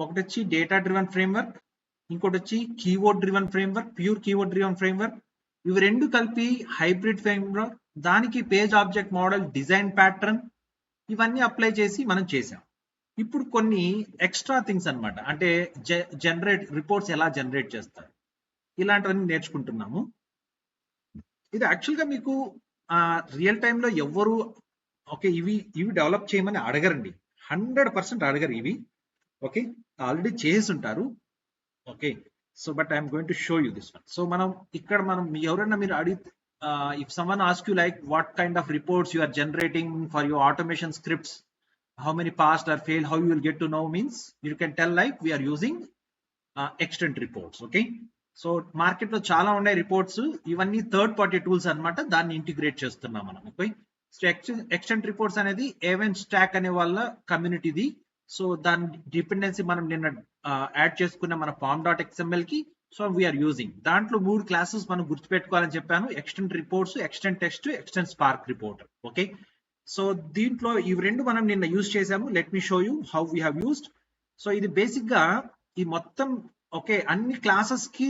ఒకటి వచ్చి data driven framework, ఇంకోటి వచ్చి keyword driven framework, pure keyword driven framework. ఇవి రెండు కలిపి హైబ్రిడ్ ఫ్రేమ్వర్క్. దానికి page object model, design pattern ఇవన్నీ అప్లై చేసి మనం చేసాం. ఇప్పుడు కొన్ని ఎక్స్ట్రా థింగ్స్ అన్నమాట, అంటే జనరేట్ రిపోర్ట్స్ ఎలా జనరేట్ చేస్తారు ఇలాంటివన్నీ నేర్చుకుంటున్నాము. ఇది యాక్చువల్గా మీకు రియల్ టైంలో ఎవ్వరు ఓకే ఇవి డెవలప్ చేయమని అడగరండి, 100% అడగరు ఇవి. ఓకే ఆల్రెడీ చేసి ఉంటారు. Okay so but I'm going to show you this one. So మనం ఇక్కడ ఎవరైనా మీరు అడిగితే if someone ask you like what kind of reports you are generating for your automation scripts, how many passed or failed, how you will get to know means you can tell like we are using extent reports. Okay, so market లో చాలా ఉన్నాయి reports, ఇవన్నీ third party tools అన్నమాట, దాన్ని integrate చేస్తున్నాం మనం. Okay so extent reports అనేది ఏవెన్ stock అనే వాళ్ళ కమ్యూనిటీది. సో దాని డిపెండెన్సీ మనం నిన్న యాడ్ చేసుకున్న మన pom.xml కి. సో వీఆర్ యూజింగ్ దాంట్లో 3 క్లాసెస్ మనం గుర్తుపెట్టుకోవాలని చెప్పాను, extent reports, extent test, extent spark report. Okay so దీంట్లో ఇవి రెండు మనం నిన్న యూజ్ చేసాము. Let me show you how we have used. So ఇది బేసిక్ గా ఈ మొత్తం ఓకే అన్ని క్లాసెస్ కి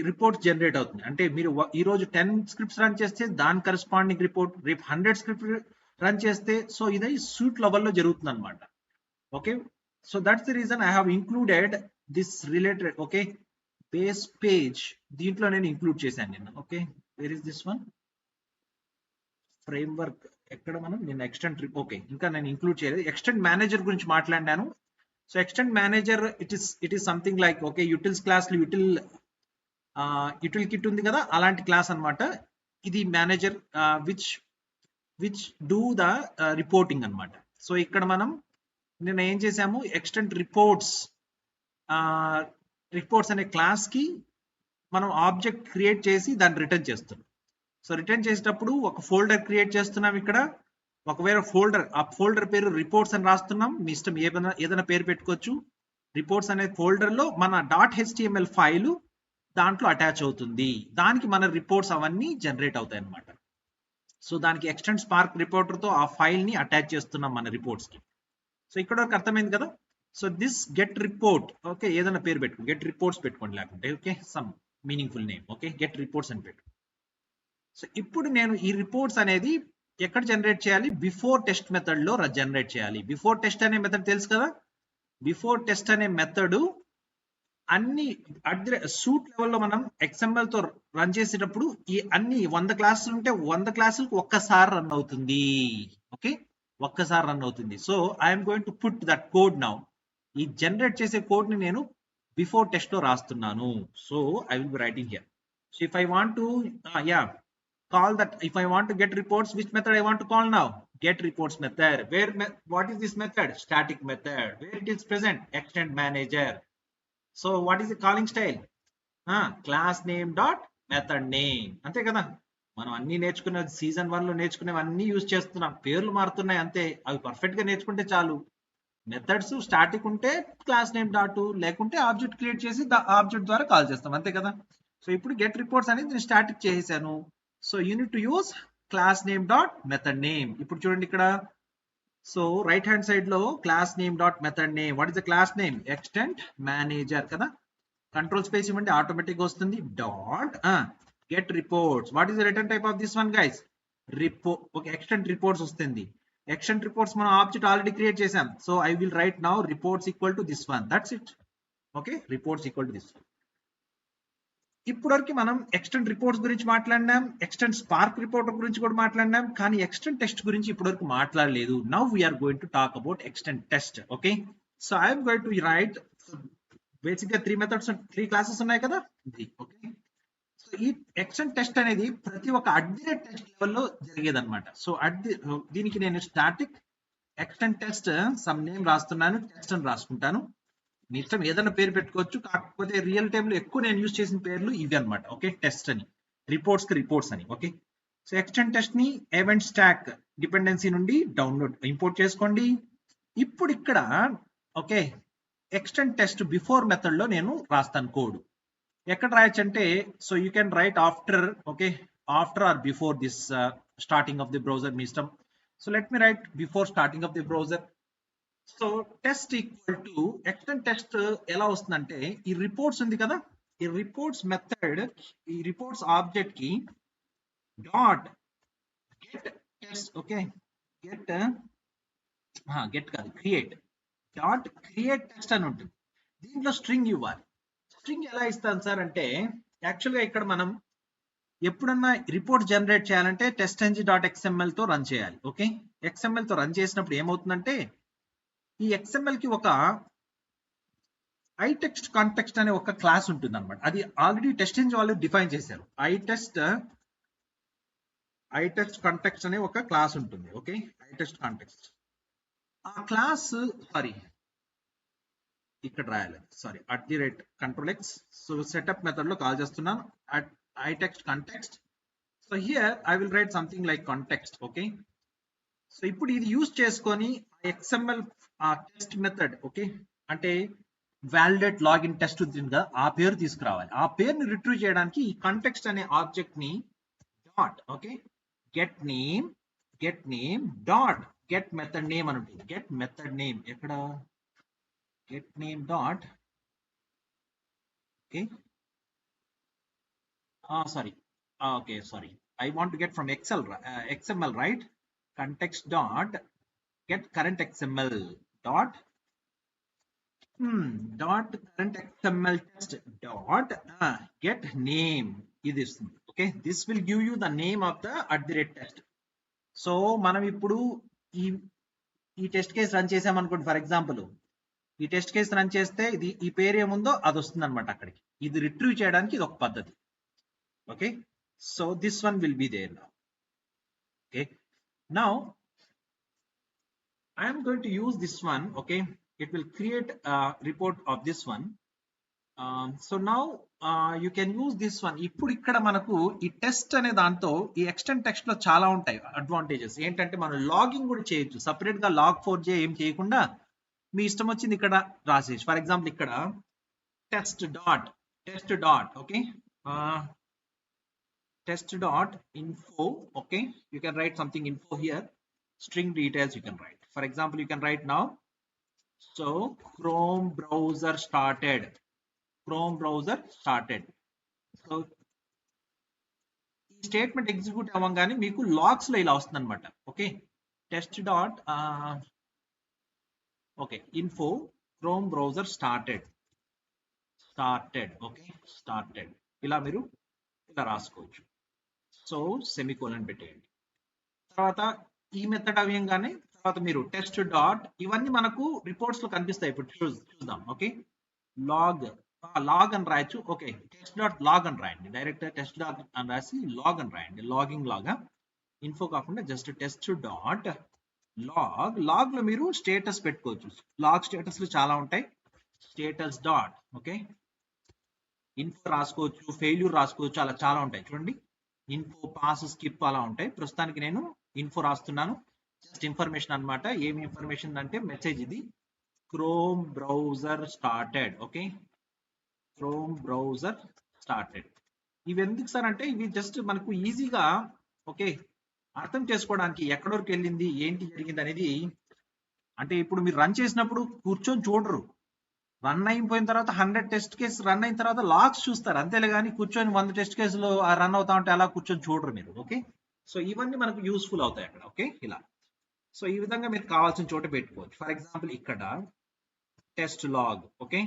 రిపోర్ట్ జనరేట్ అవుతుంది. అంటే మీరు ఈ రోజు 10 స్క్రిప్ట్స్ రన్ చేస్తే దాని కరెస్పాండింగ్ రిపోర్ట్, రేపు 100 స్క్రిప్ట్ రన్ చేస్తే సో ఇది సూట్ లెవెల్లో జరుగుతుంది అనమాట. Okay so that's the reason I have included this related okay base page. దీంట్లో నేను ఇంక్లూడ్ చేశాను నిన్న. Okay where is this one framework, ఎక్కడ మనం నిన్న ఎక్స్టెంట్ ఓకే ఇంకా నేను ఇంక్లూడ్ చేయలేదు. ఎక్స్టెంట్ మేనేజర్ గురించి మాట్లాడాను. So extent manager it is something like okay యూటిల్స్ class util kit ఉంది కదా, అలాంటి క్లాస్ అన్నమాట. ఇది manager which do the reporting అన్నమాట. సో ఇక్కడ మనం నిన్న ఏం చేసాము, ఎక్స్టెంట్ రిపోర్ట్స్ అనే క్లాస్ కి మనం ఆబ్జెక్ట్ క్రియేట్ చేసి దాన్ని రిటర్న్ చేస్తున్నాం. సో రిటర్న్ చేసేటప్పుడు ఒక ఫోల్డర్ క్రియేట్ చేస్తున్నాం. ఇక్కడ ఒకవేళ ఆ ఫోల్డర్ పేరు రిపోర్ట్స్ అని రాస్తున్నాం, మీ ఇష్టం ఏదైనా పేరు పెట్టుకోవచ్చు. రిపోర్ట్స్ అనే ఫోల్డర్ లో మన .html ఫైల్ దాంట్లో అటాచ్ అవుతుంది, దానికి మన రిపోర్ట్స్ అవన్నీ జనరేట్ అవుతాయి అన్నమాట. సో దానికి ఎక్స్టెంట్ స్పార్క్ రిపోర్టర్ తో ఆ ఫైల్ ని అటాచ్ చేస్తున్నాం మన రిపోర్ట్స్ కి. సో ఇక్కడ వరకు అర్థమైంది కదా. So this get report okay ఏదైనా పేరు పెట్టుకోండి, గెట్ రిపోర్ట్స్ పెట్టుకోండి, లేకుంటే okay some meaningful name. Okay get reports అని పెట్టు. సో ఇప్పుడు నేను ఈ రిపోర్ట్స్ అనేది ఎక్కడ జనరేట్ చేయాలి, బిఫోర్ టెస్ట్ మెథడ్ లో జనరేట్ చేయాలి. బిఫోర్ టెస్ట్ అనే మెథడ్ తెలుసు కదా. బిఫోర్ టెస్ట్ అనే మెథడ్ అన్ని సూట్ లెవెల్లో మనం XML తో రన్ చేసేటప్పుడు ఈ అన్ని 100 క్లాసులు ఉంటే 100 క్లాసులకు ఒక్కసారి రన్ అవుతుంది. ఓకే ఒక్కసారి రన్ అవుతుంది. So I'm going to put that code now. ఈ జనరేట్ చేసే కోడ్ ని నేను బిఫోర్ టెస్ట్ లో రాస్తున్నాను. So I will be writing here. So if I want to call that, if I want to get reports, which method I want to call now? Get reports method. What is this method? Static method. Where it is present? Extend manager. So what is the calling style? Class name dot method name. అంతే కదా, మనం అన్ని నేర్చుకునే season 1 లో నేర్చుకునేవి అన్ని use చేస్తున్నాం, పేర్లు మారుతున్నాయి అంతే. అవి పర్ఫెక్ట్ గా నేర్చుకుంటే చాలు. మెథడ్స్ స్టాటిక్ ఉంటే క్లాస్ నేమ్ డాట్, లేకుంటే ఆబ్జెక్ట్ క్రియేట్ చేసి ఆబ్జెక్ట్ ద్వారా కాల్ చేస్తాం అంతే కదా. సో ఇప్పుడు గెట్ రిపోర్ట్స్ అనేది నేను స్టాటిక్ చేసేసాను. So you need to use class name dot method name. ఇప్పుడు చూడండి ఇక్కడ, సో రైట్ హ్యాండ్ సైడ్ లో class name dot method name. What is the class name? Extent manager కదా. కంట్రోల్ స్పేస్ ఇవ్వండి, automatic వస్తుంది. Dot get reports. What is the return type of this one guy's? Report. Okay extent reports వస్తుంది. Extent reports మనం object already create చేసాం. So I will write now reports equal to this one. That's it. Okay reports equal to this one. ఇప్పటివరకు మనం extent reports గురించి మాట్లాడినాం, extent spark reporter గురించి కూడా మాట్లాడినాం, కానీ ఎక్స్టెంట్ టెస్ట్ గురించి ఇప్పటివరకు మాట్లాడలేదు. Now we're going to talk about extent test. Okay so I'm going to write basic గా 3 క్లాసెస్ ఉన్నాయి కదా. ఓకే సో ఈ ఎక్స్టెంట్ టెస్ట్ అనేది ప్రతి ఒక్క అడ్మినేట్ టెస్ట్ లెవెల్లో జరిగేది అనమాట. సో దీనికి నేను static extent test some name రాస్తున్నాను, టెస్ట్ అని రాసుకుంటాను. మీ ఇష్టం ఏదైనా పేరు పెట్టుకోవచ్చు, కాకపోతే రియల్ టైంలో ఎక్కువ నేను యూజ్ చేసిన పేర్లు ఇవి అనమాట. ఓకే టెస్ట్ అని, రిపోర్ట్స్ కి రిపోర్ట్స్ అని. ఓకే సో ఎక్స్టెంట్ టెస్ట్ ని ఈవెంట్ స్టాక్ డిపెండెన్సీ నుండి ఇంపోర్ట్ చేసుకోండి. ఇప్పుడు ఇక్కడ okay extent test before method లో నేను రాస్తాను కోడ్. ఎక్కడ రాయొచ్చు అంటే, so you can write after. Okay after or before this starting of the browser, మీ ఇష్టం. So let me write before starting of the browser. So test equal to extend test ఎలా వస్తుందంటే ఈ రిపోర్ట్స్ ఉంది కదా, ఈ రిపోర్ట్స్ మెథడ్, ఈ reports object కి dot get test, okay, get get కాదు క్రియేట్, డాట్ క్రియేట్ టెస్ట్ అని ఉంటుంది. దీంట్లో స్ట్రింగ్ ఇవ్వాలి. స్ట్రింగ్ ఎలా ఇస్తాను సార్ అంటే, యాక్చువల్గా ఇక్కడ మనం ఎప్పుడన్నా రిపోర్ట్ జనరేట్ చేయాలంటే టెస్ట్ ng డాట్ XML తో రన్ చేయాలి. ఓకే, XML తో రన్ చేసినప్పుడు ఏమవుతుందంటే ఈ XML కి ఒక iText కాంటెక్స్ట్ అనే ఒక క్లాస్ ఉంటుంది అనమాట. అది ఆల్రెడీ టెస్ట్ ng వాళ్ళు డిఫైన్ చేశారు. iText కాంటెక్స్ట్ అనే ఒక క్లాస్ ఉంటుంది. ఓకే, iText కాంటెక్స్ట్ ఆ క్లాస్ ఇక్కడ రాయాలి, sorry @control_x. So setup method లో కాల్ చేస్తున్నాను iText context. So here I will write something like context. Okay, so ఇప్పుడు ఇది యూజ్ చేసుకొని XML టెస్ట్ మెథడ్, ఓకే, అంటే వ్యాలిడేట్ లాగిన్ టెస్ట్ ఉంటుంది కదా, ఆ పేరు తీసుకురావాలి. ఆ పేరుని రిట్రీవ్ చేయడానికి ఈ కాంటెక్స్ట్ అనే ఆబ్జెక్ట్ ని dot, okay, get name dot get method name అని ఉంటుంది. గెట్ మెథడ్ నేమ్ ఎక్కడ, get name dot, okay, sorry, I want to get from XML, right? Context dot get current XML dot current XML test dot get name. This, okay, this will give you the name of the @test. So మనం ఇప్పుడు ఈ test case run చేసామనుకోండి, for example ఈ test case run చేస్తే ఇది ఈ పేరు ఏముందో అది వస్తుంది అనమాట అక్కడికి. ఇది రిట్రీవ్ చేయడానికి ఇది ఒక పద్ధతి. Okay, so this one will be there now. Okay, now I am going to use this one. Okay, it will create a report of this one. So now you can use this one. ఇప్పుడు ఇక్కడ మనకు ఈ test అనే దాంతో ఈ extend text లో చాలా ఉంటాయి అడ్వాంటేజెస్. ఏంటంటే మనం లాగింగ్ కూడా చేయొచ్చు, సపరేట్ గా log4j ఏం చేయకుండా మీ ఇష్టం వచ్చింది ఇక్కడ రాసేయచ్చు. ఫర్ ఎగ్జాంపుల్ ఇక్కడ test dot okay, test dot info. Okay, you can write something info here, string details you can write. For example, you can write now, so Chrome browser started. So ఈ statement execute అవ్వగానే మీకు logs లో ఇలా వస్తుంది అనమాట. Okay, test dot okay info Chrome browser started. Okay, started ఇలా మీరు ఇలా రాసుకోవచ్చు. సో సెమికోలన్ పెట్టేయండి. తర్వాత ఈ మెథడ్ అవ్వగానే తర్వాత మీరు టెస్ట్ డాట్, ఇవన్నీ మనకు రిపోర్ట్స్ లో కనిపిస్తాయి. ఇప్పుడు చూద్దాం. ఓకే, లాగ్ అని రాయొచ్చు. ఓకే, టెస్ట్ డాట్ లాగ్ అని రాయండి, డైరెక్ట్ టెస్ట్ డాట్ అని రాసి లాగ్ అని రాయండి. లాగింగ్ లాగా ఇన్ఫో కాకుండా జస్ట్ టెస్ట్ డాట్ లాగ్ లో మీరు స్టేటస్ పెట్టుకోవచ్చు. లాగ్ స్టేటస్ లు చాలా ఉంటాయి. స్టేటస్ డాట్, ఓకే, ఇన్ఫో రాసుకోవచ్చు, ఫెయిల్యూర్ రాసుకోవచ్చు, అలా చాలా ఉంటాయి. చూడండి, ఇన్ఫో, పాస్, స్కిప్ అలా ఉంటాయి. ప్రస్తుతానికి నేను ఇన్ఫో రాస్తున్నాను, జస్ట్ ఇన్ఫర్మేషన్ అనమాట. ఏమి ఇన్ఫర్మేషన్ అంటే మెసేజ్ ఇది, chrome browser started. Okay, chrome browser started. ఇవి ఎందుకు సార్ అంటే ఇవి జస్ట్ మనకు ఈజీగా ఓకే అర్థం చేసుకోవడానికి, ఎక్కడి వరకు వెళ్ళింది, ఏంటి జరిగింది అనేది. అంటే ఇప్పుడు మీరు రన్ చేసినప్పుడు కూర్చొని చూడరు, రన్ అయిపోయిన తర్వాత 100 టెస్ట్ కేసు రన్ అయిన తర్వాత లాగ్స్ చూస్తారు అంతేలే, కానీ కూర్చొని 100 టెస్ట్ కేసులు రన్ అవుతా ఉంటే అలా కూర్చొని చూడరు మీరు. ఓకే, సో ఇవన్నీ మనకు యూస్ఫుల్ అవుతాయి అక్కడ. ఓకే, ఇలా సో ఈ విధంగా మీరు కావాల్సిన చోట పెట్టుకోవచ్చు. ఫర్ ఎగ్జాంపుల్ ఇక్కడ టెస్ట్ లాగ్. ఓకే,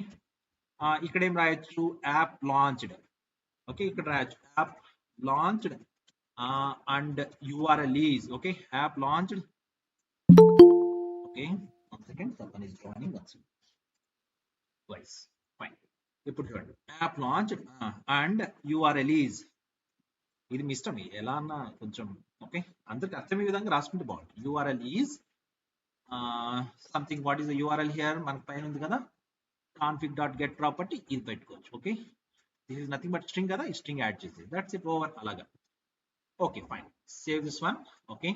ఇక్కడ ఏం రాయొచ్చు, యాప్ లాంచ్డ్. ఓకే, ఇక్కడ రాయొచ్చు app launched and URL is. Okay, app launched. Okay, 1 second, someone is joining. Fine. ఇప్పుడు చూడండి, app launch and URL is. ఇది మీ ఇష్టం, ఎలా అన్నా కొంచెం ఓకే అందరికి అర్థమయ్యే విధంగా రాసుకుంటే బాగుంటుంది. URL is something. What is the URL here, మనకు పైన ఉంది కదా config.get ప్రాపర్టీ, ఇది పెట్టుకోవచ్చు. Okay, this is nothing but string కదా, ఈ స్ట్రింగ్ యాడ్ చేసి దట్స్ ఇట్, ఓవర్. అలాగా. Okay, fine, save this one. Okay,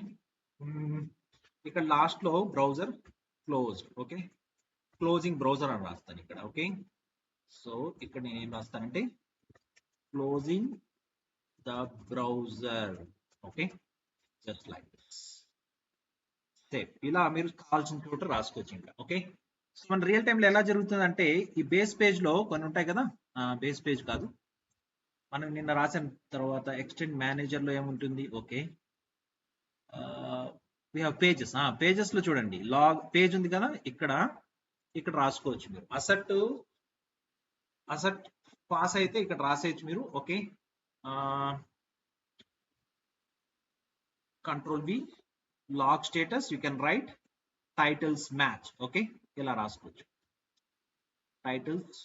ఇక్కడ లాస్ట్ లో browser closed. Okay, closing browser అని రాస్తాను ఇక్కడ. ఓకే, సో ఇక్కడ నేను ఏం రాస్తానంటే closing the browser. Okay, just like this. Save. ఇలా మీరు కావాల్సిన చోట రాసుకోవచ్చు ఇంకా. ఓకే, సో మన రియల్ టైంలో ఎలా జరుగుతుందంటే ఈ బేస్ పేజ్ లో కొన్ని ఉంటాయి కదా, బేస్ పేజ్ కాదు, మనం నిన్న రాసిన తర్వాత ఎక్స్టెండ్ మేనేజర్ లో ఏముంటుంది, okay we have pages. Pages లో చూడండి లాగ్ పేజ్ ఉంది కదా, ఇక్కడ ఇక్కడ రాసుకోవచ్చు మీరు. అసెట్ అసెట్ పాస్ అయితే ఇక్కడ రాసేయచ్చు మీరు. Okay, control v, log status you can write titles match. Okay, ఇలా రాసుకోవచ్చు టైటిల్స్.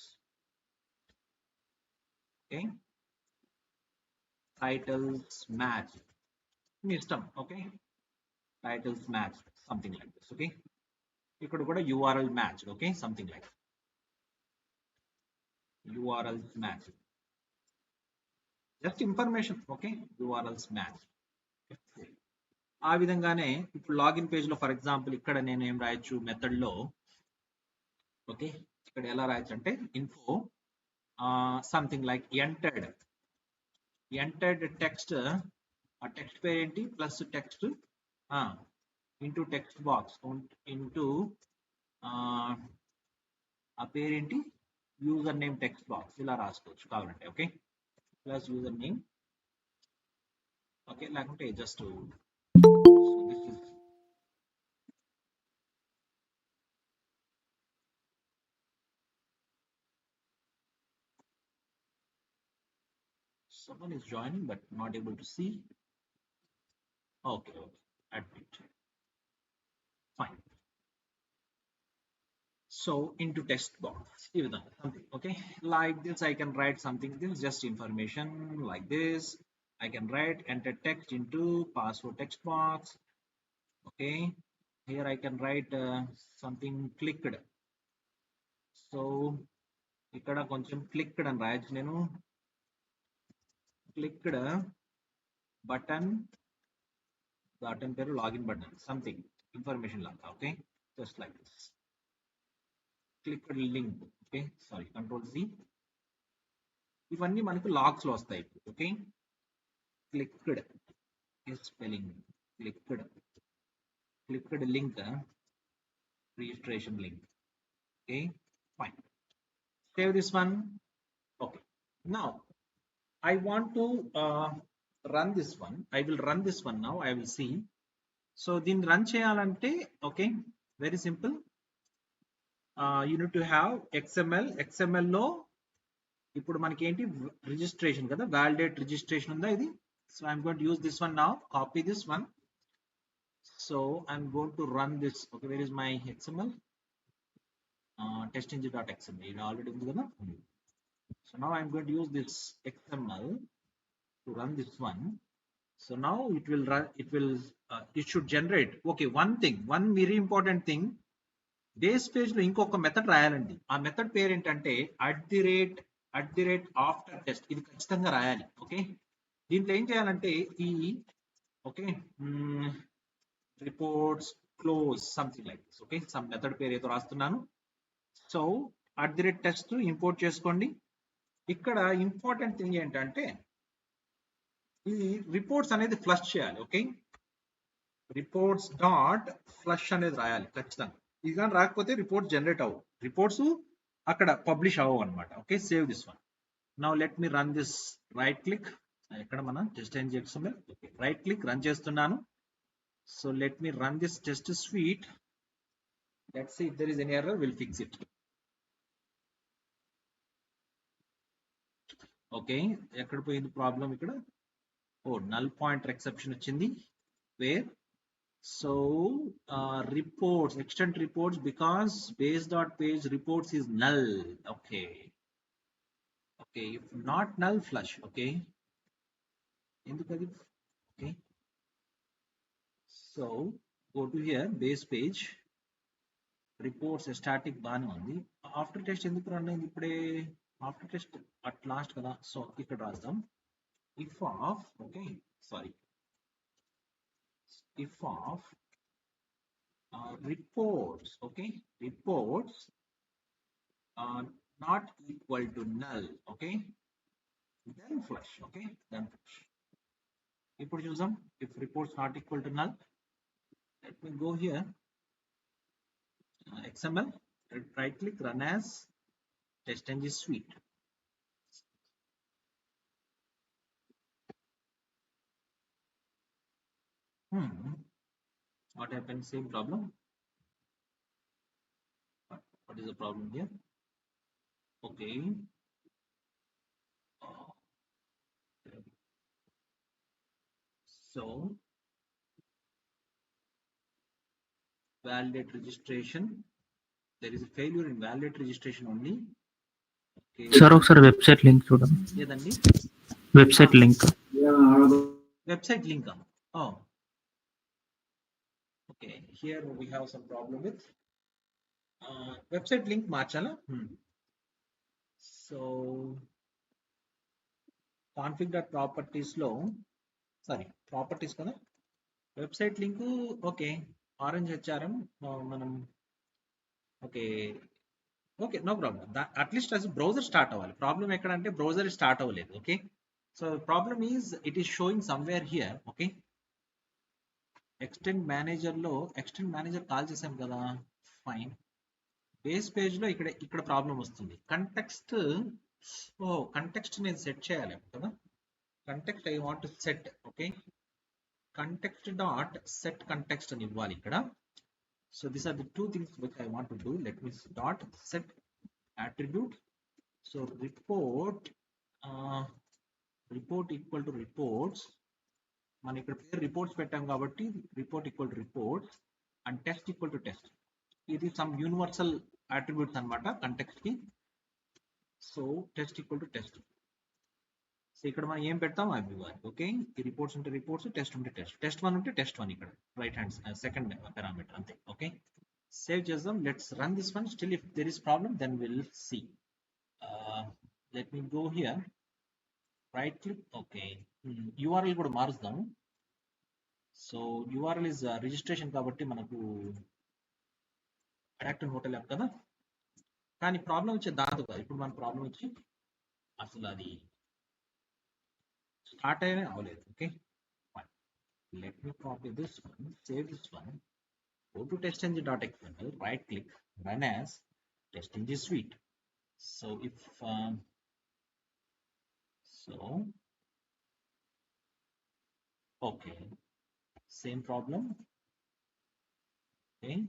ఓకే, టైటిల్స్ మ్యాచ్ మీ ఇష్టం. Okay, titles match something like this. Okay, ఇక్కడ కూడా URL match. Okay, something like URL match, just information. Okay, URLs match. ఆ విధంగానే ఇప్పుడు login page లో ఫర్ ఎగ్జాంపుల్ ఇక్కడ నేను ఏం రాయొచ్చు మెథడ్ లో. ఓకే, ఇక్కడ ఎలా రాయొచ్చు అంటే info something like entered text, ఆ టెక్స్ట్ పేరు ఏంటి, plus text into text box into ఆ పేరేంటి యూజర్ నేమ్ టెక్స్ట్ బాక్స్, ఇలా రాసుకోవచ్చు కావాలంటే. Okay, plus user name. Okay, లేకుంటే just this is someone is joining but not able to see. Okay, okay, admit, fine. So into text box even something. Okay, like this I can write something. This is just information like this. I can write enter text into password text box. Okay, here I can write something clicked. So ఇక్కడ కొంచెం clicked అని రాయొచ్చు నేను. clicked button పేరు login button something information లాగా. Okay, just like this. clicked link. Okay, sorry control c. ఇవన్నీ మనకు logs లో వస్తాయి. Okay, clicked spelling, clicked link, registration link. Okay, fine, save this one. Okay, now I want to run this one. I will run this one now. I will see. So దీన్ని run చేయాలంటే okay very simple. You need to have XML లో ఇప్పుడు మనకి ఏంటి registration కదా, validate registration ఉందా ఇది. So I'm going to use this one now. Copy this one. So I'm going to run this. Okay, where is my XML, testng.xml ఇది already ఉంది కదా. So now I'm going to use this XML to run this one. So now it will run, it should generate. Okay, one very important thing, base page లో ఇంకొక method రాయాలండి. ఆ method పేరు ఏంటంటే @after test. ఇది ఖచ్చితంగా రాయాలి. Okay, దీంట్లో ఏం చేయాలంటే ఈ okay reports close something like this. Okay, some method పేరు ఏదో రాస్తున్నాను. సో @test ఇంపోర్ట్ చేసుకోండి. ఇక్కడ ఇంపార్టెంట్ థింగ్ ఏంటంటే ఈ రిపోర్ట్స్ అనేది ఫ్లష్ చేయాలి. ఓకే, రిపోర్ట్స్ డాట్ ఫ్లష్ అనేది రాయాలి ఖచ్చితంగా. ఇది కానీ రాకపోతే రిపోర్ట్స్ జనరేట్ అవ్వవు, రిపోర్ట్స్ అక్కడ పబ్లిష్ అవ్వవు అనమాట. Okay, save this one. Now let me run this. Right click, ఎక్కడ మనం testng.xml. Okay, right click run చేస్తున్నాను. So let me run this test suite. Let's see if there is any error, will fix it. Okay, ఎక్కడ పోయింది problem ఇక్కడ. null pointer exception వచ్చింది. where so reports extend reports because base.page reports is null. okay, if not null flush. okay, ఎందుకది. okay, so go to here base page reports static బానే ఉంది. After test ఎందుకు run అయింది ఇప్పుడే, after test at last కదా. So ఇక్కడ రాద్దాం if of reports, okay, reports are not equal to null. okay, then flush. ఇప్పుడు చూద్దాం if reports not equal to null. Let me go here, XML, right click, run as TestNG suite. What happened? Same problem. What is the problem here? Okay. So validate registration. There is a failure in validate registration only. Okay. Sir ఒకసారి website link చూడండి. ఏదండి? Website link. Website link. Oh. Okay. Here we have some problem with website link మార్చాలా? So config.properties లో sorry properties కదా, website link okay, orange HRM మనం okay okay, no problem. At least అది browser start అవ్వాలి. Problem ఎక్కడ అంటే browser start అవ్వలేదు. Okay, so problem is it is showing somewhere here. Okay, extend manager లో extend manager call చేసాం కదా, ఫైన్. బేస్ పేజ్ లో ఇక్కడ ప్రాబ్లం వస్తుంది. కంటెక్స్ట్, కంటెక్స్ట్ నేను సెట్ చేయాలి కదా, context I want set. Okay, context dot set context అని ఇవ్వాలి ఇక్కడ. So these are the two things which I want to do. Let me dot set attribute. So report equal to reports. మనం ఇక్కడ పేరు reports పెట్టాం కాబట్టి report equal to reports and test equal to test. ఇది some universal attributes అనమాట context కి. So test equal to test. So ఇక్కడ మనం ఏం పెడతాం అవి ఇవ్వాలి. ఓకే, ఈ రిపోర్ట్స్ ఉంటే రిపోర్ట్స్, టెస్ట్ ఉంటే టెస్ట్, టెస్ట్ 1 ఉంటే టెస్ట్ 1 ఇక్కడ రైట్ హ్యాండ్ సెకండ్ పారామీటర్ అంతే. ఓకే, సేవ్ చేద్దాం. Let's run this one. Still if there is problem then will see. Let me go here, right click. Okay, URL కూడా మారుస్తాము. So URL is registration కాబట్టి మనకు అడాక్టన్ hotel app కదా, కానీ problem వచ్చే దాదు కాదు. ఇప్పుడు మన ప్రాబ్లం వచ్చి అసలు అది స్టార్ట్ అయ్యే అవ్వలేదు. Okay, let me copy this one, save this one, go to testng.xml, right click, run as TestNG suite. So if okay, same problem. Okay,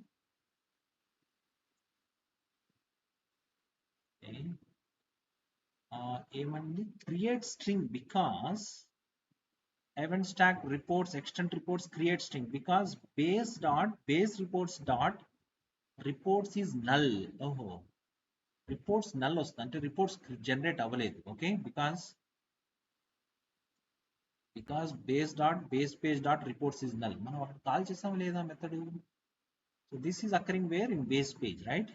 ఏమండి, create string because event stack reports extend reports create string because base reports dot reports is null. Reports null వస్తుంది అంటే reports generate అవ్వలేదు. Okay, because base page dot reports is null. మనం అక్కడ call చేసాం లేదా method. So this is occurring where in base page, right?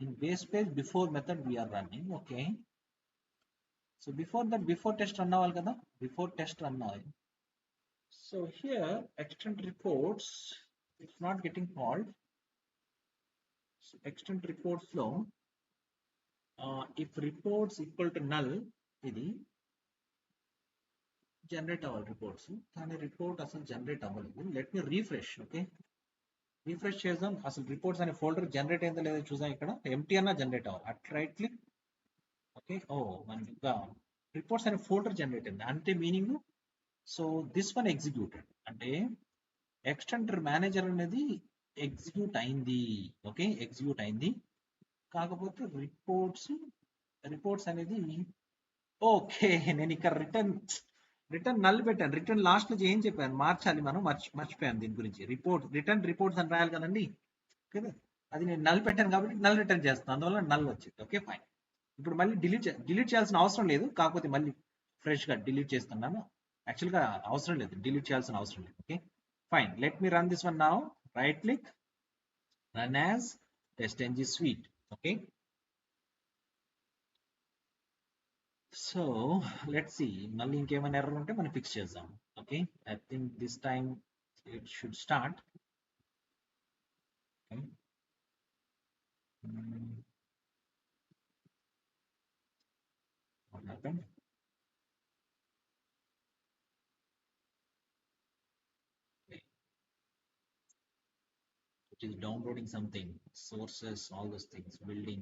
In base page before method we're running. Okay, so before test run అవ్వాలి కదా, before test run అవ్వాలి. So here extend reports it's not getting called. Extend reports లో if reports equal to null ఇది generate అవ్వాలి reports, కానీ report అసలు generate అవ్వలేదు. Let me refresh. Okay, refresh చేద్దాం. అసలు రిపోర్ట్స్ అనే ఫోల్డర్ జనరేట్ అయిందో లేదో చూద్దాం. ఇక్కడ ఎంటీ అన్నా జనరేట్ అవ్వాలి. At right click. ఓకే, మనకి ఇంకా రిపోర్ట్స్ అనే ఫోల్డర్ జనరేట్ అయింది అంటే meaning, so this one executed అంటే ఎక్స్టెండర్ మేనేజర్ అనేది ఎగ్జిక్యూట్ అయింది. ఓకే, ఎగ్జిక్యూట్ అయింది. కాకపోతే రిపోర్ట్స్ అనేది ఓకే, నేను ఇక్కడ రిటర్న్ నల్ పెట్టాను. రిటర్న్ లాస్ట్ నుంచి ఏం చెప్పాను, మార్చాలి మనం, మర్చిపోయాను దీని గురించి. రిపోర్ట్స్ అని రాయాలి కదండి కదా, అది నేను నల్ పెట్టాను కాబట్టి నల్ రిటర్న్ చేస్తాను, అందువల్ల నల్ వచ్చింది. Okay, fine. ఇప్పుడు మళ్ళీ డిలీట్ చేయాల్సిన అవసరం లేదు, కాకపోతే మళ్ళీ ఫ్రెష్గా డిలీట్ చేస్తున్నాను. యాక్చువల్గా అవసరం లేదు, డిలీట్ చేయాల్సిన అవసరం లేదు. Okay, fine. Let me run this one now. Right click, run as TestNG suite. Okay, so let's see, మళ్ళీ ఇంకేమైనా ఎర్రర్ ఉంటే మనం ఫిక్స్ చేద్దాం. Okay, I think this time it should start. What happened? Okay. It is downloading something, sources, all those things, building.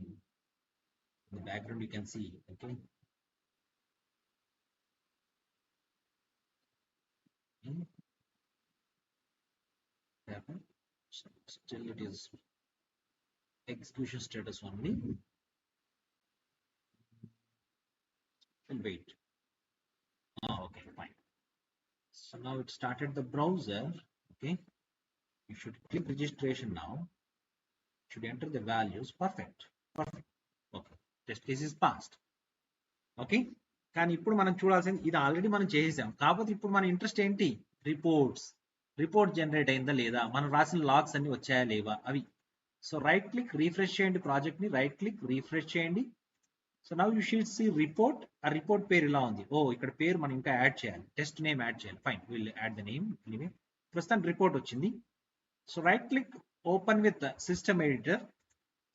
In the background you can see, okay. Happen. Still it is execution status only. And wait. Okay, fine. So now it started the browser. Okay, you should click registration now. Should enter the values. Perfect. Okay, test case is passed. Okay, కానీ ఇప్పుడు మనం చూడాల్సింది ఇది already మనం చేసాం. కాకపోతే ఇప్పుడు మన ఇంట్రెస్ట్ ఏంటి? రిపోర్ట్ జనరేట్ అయిందా లేదా, మనం రాసిన లాగ్స్ అన్ని వచ్చాయా లేవా అవి. సో రైట్ క్లిక్ రీఫ్రెష్ చేయండి, ప్రాజెక్ట్ ని రైట్ క్లిక్ రీఫ్రెష్ చేయండి. So now you should see report. ఆ రిపోర్ట్ పేరు ఇలా ఉంది. ఇక్కడ పేరు మనం ఇంకా యాడ్ చేయాలి, టెస్ట్ నేమ్ యాడ్ చేయాలి. Fine, will add the name. Anyway ప్రస్తుతానికి రిపోర్ట్ వచ్చింది. So right click open with system editor.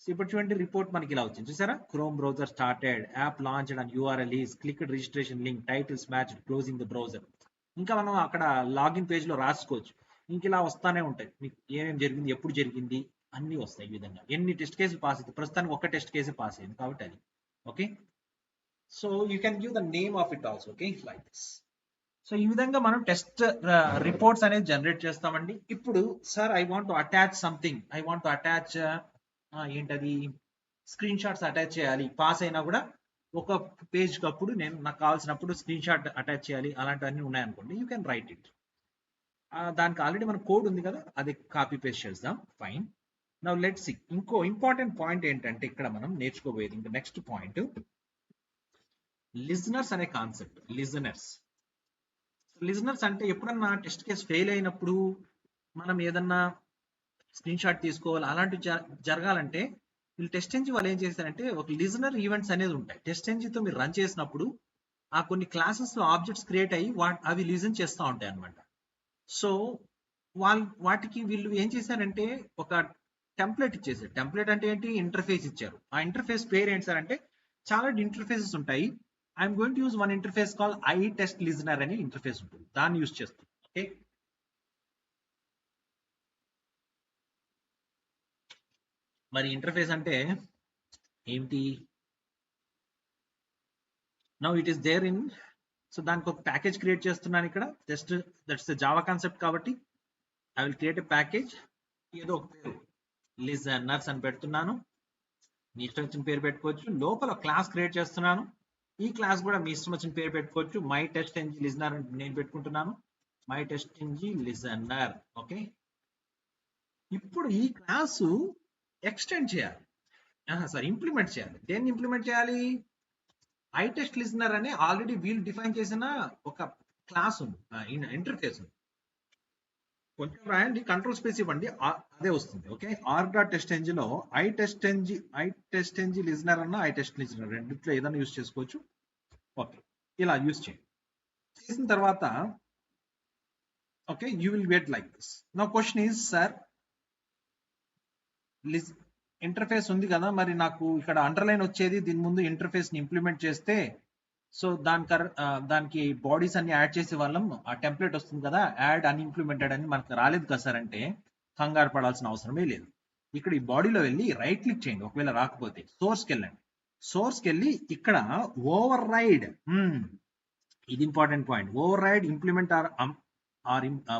సో ఇప్పుడు చూడండి రిపోర్ట్ మనకి ఇలా వచ్చింది, చూసారా? Chrome browser started, app launched and URL is clicked registration link, titles matched, closing the browser. ఇంకా మనం అక్కడ లాగిన్ పేజ్ లో రాసుకోవచ్చు. ఇంక ఇలా వస్తానే ఉంటాయి, మీకు ఏమేమి జరిగింది, ఎప్పుడు జరిగింది అన్ని వస్తాయి. ఈ విధంగా ఎన్ని టెస్ట్ కేసులు పాస్ అవుతాయి. ప్రస్తుతానికి ఒక టెస్ట్ కేసు పాస్ అయింది కాబట్టి అది okay. So you can give the name of it also, okay, like this. So ఈ విధంగా మనం టెస్ట్ రిపోర్ట్స్ అనేది జనరేట్ చేస్తామండి. ఇప్పుడు sir I want to attach something, I want to attach ఏంటది, స్క్రీన్ షాట్స్ అటాచ్ చేయాలి. పాస్ అయినా కూడా ఒక పేజ్ అప్పుడు నేను నాకు కావాల్సినప్పుడు స్క్రీన్ షాట్ అటాచ్ చేయాలి, అలాంటివన్నీ ఉన్నాయనుకోండి, యూ కెన్ రైట్ ఇట్. దానికి ఆల్రెడీ మన కోడ్ ఉంది కదా, అది కాపీ పేస్ట్ చేద్దాం. Fine, now let's see. ఇంకో ఇంపార్టెంట్ పాయింట్ ఏంటంటే ఇక్కడ మనం నేర్చుకోబోయేది ఇంకా నెక్స్ట్ పాయింట్, లిజనర్స్ అనే కాన్సెప్ట్. లిజనర్స్ అంటే ఎప్పుడన్నా టెస్ట్ కేసు ఫెయిల్ అయినప్పుడు మనం ఏదన్నా స్క్రీన్ షాట్ తీసుకోవాలి, అలాంటివి జరగాలంటే వీళ్ళు టెస్ట్ ఎంజీ వాళ్ళు ఏం చేస్తారంటే ఒక లిజనర్ ఈవెంట్స్ అనేది ఉంటాయి. టెస్ట్ ఎంజీతో మీరు రన్ చేసినప్పుడు ఆ కొన్ని క్లాసెస్ లో ఆబ్జెక్ట్స్ క్రియేట్ అయ్యి అవి లిజన్ చేస్తూ ఉంటాయి అనమాట. సో వాటికి వీళ్ళు ఏం చేశారంటే ఒక టెంప్లెట్ ఇచ్చేసారు. టెంప్లెట్ అంటే ఏంటి, ఇంటర్ఫేస్ ఇచ్చారు. ఆ ఇంటర్ఫేస్ పేరు ఏంటి సార్ అంటే చాలా ఇంటర్ఫేసెస్ ఉంటాయి. I'm going to use one interface call I test listener అనే ఇంటర్ఫేస్ ఉంటుంది, దాన్ని యూజ్ చేస్తాం. ఓకే, మరి ఇంటర్ఫేస్ అంటే ఏంటి? Now it is there in. So దానికి ఒక ప్యాకేజ్ క్రియేట్ చేస్తున్నాను ఇక్కడ. Just that's the Java concept కాబట్టి I will create a package. ఏదో ఒక పేరు లిజనర్స్ అని పెడుతున్నాను. మీ ఇష్టం వచ్చిన పేరు పెట్టుకోవచ్చు. లోపల క్లాస్ క్రియేట్ చేస్తున్నాను. ఈ క్లాస్ కూడా మీ ఇష్టం వచ్చిన పేరు పెట్టుకోవచ్చు. మై టెస్ట్ ఎన్జీ లిజనర్ నేను పెట్టుకుంటున్నాను, my test NG listener. Okay, ఇప్పుడు ఈ క్లాసు ఎక్స్టెండ్ చేయాలి, సారీ ఇంప్లిమెంట్ చేయాలి. దేన్ని ఇంప్లిమెంట్ చేయాలి? ఐ టెస్ట్ లిజనర్ అనే ఆల్రెడీ వీళ్ళు డిఫైన్ చేసిన ఒక క్లాస్ ఉంది, ఇంటర్ఫేస్ ఉంది. కొంచెం రాయండి, కంట్రోల్ స్పేస్ ఇవ్వండి, అదే వస్తుంది. ఓకే, ఆర్ డాట్ టెస్ట్ ఎంజీలో ఐ టెస్ట్ ఎంజీ లిజనర్ అన్న ఐ టెస్ట్ లిజనర్ రెండిట్లో ఏదైనా యూజ్ చేసుకోవచ్చు. ఓకే, ఇలా యూజ్ చేయండి. చేసిన తర్వాత okay, you will get like this. నా క్వశ్చన్ ఈజ్ సార్ ఇంటర్ఫేస్ ఉంది కదా, మరి నాకు ఇక్కడ అండర్లైన్ వచ్చేది దీని ముందు ఇంటర్ఫేస్ ని ఇంప్లిమెంట్ చేస్తే, సో దానికి బాడీస్ అన్ని యాడ్ చేసే వాళ్ళం, ఆ టెంప్లెట్ వస్తుంది కదా, యాడ్ అన్ఇంప్లిమెంటెడ్ అని మనకు రాలేదు కదా సార్ అంటే కంగారు పడాల్సిన అవసరమే లేదు. ఇక్కడ ఈ బాడీలో వెళ్ళి రైట్ క్లిక్ చేయండి, ఒకవేళ రాకపోతే సోర్స్కి వెళ్ళండి. సోర్స్కి వెళ్ళి ఇక్కడ ఓవర్ రైడ్, ఇది important point, override implement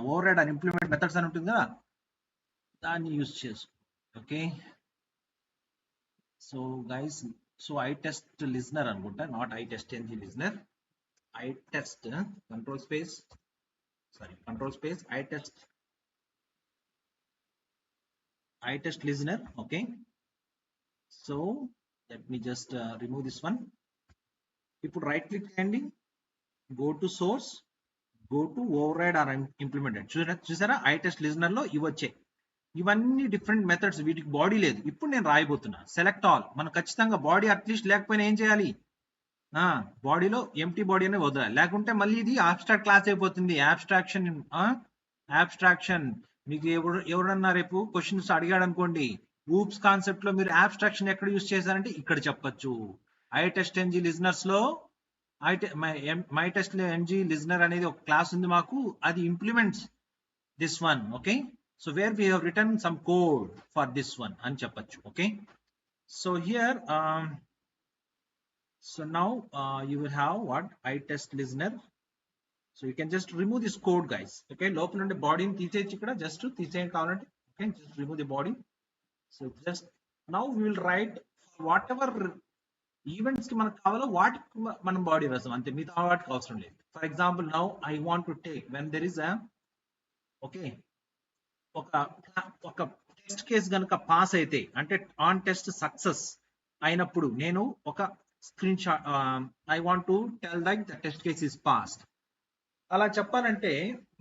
override and implement methods అని ఉంటుంది కదా, దాన్ని యూజ్ చేసుకో. Okay, so guys, so I test listener అనుకుంటా, not I test NG listener. I test control space I test listener. Okay, so let me just remove this one. ఇప్పుడు right click చేయండి, go to source, go to override or implemented. చూసారా, I test listener లో ఇవి వచ్చాయి. ఇవన్నీ different methods, వీటికి body లేదు. ఇప్పుడు నేను రాయబోతున్నా సెలెక్ట్ ఆల్. మనం ఖచ్చితంగా బాడీ అట్లీస్ట్ లేకపోయినా ఏం చేయాలి, బాడీలో ఎంటీ బాడీ అనే వదలాలి, లేకుంటే మళ్ళీ ఇది ఆబ్స్ట్రాక్ట్ క్లాస్ అయిపోతుంది. యాబ్స్ట్రాక్షన్ మీకు ఎవరన్నా రేపు క్వశ్చన్స్ అడిగాడు అనుకోండి, ఊప్స్ కాన్సెప్ట్ లో మీరు యాబ్స్ట్రాక్షన్ ఎక్కడ యూజ్ చేశారంటే ఇక్కడ చెప్పచ్చు. ఐ టెస్ట్ ఎన్జీ లిజనర్స్ లో మై టెస్ట్ ఎన్జీ లిజనర్ అనేది ఒక క్లాస్ ఉంది మాకు, అది implements this one. Okay, so where we have return some code for this one అని చెప్పచ్చు. Okay, so here so now you will have what iTest listener. So you can just remove this code, guys. Okay, లోపల నుండి బాడీని తీసేయచ్చు, ఇక్కడ just తీసేయండి కావాలంటే. Okay, just remove the body. So just now we will write whatever events కి మనకు కావాలో వాటికి మనం బాడీ రాసాం అంతే, మిగతా వాటికి అవసరం లేదు. For example now I want to take when there is a okay ఒక టెస్ట్ కేస్ కనుక పాస్ అయితే అంటే ఆన్ టెస్ట్ సక్సెస్ అయినప్పుడు నేను ఒక screen shot I want to tell that the test case is passed అలా చెప్పాలంటే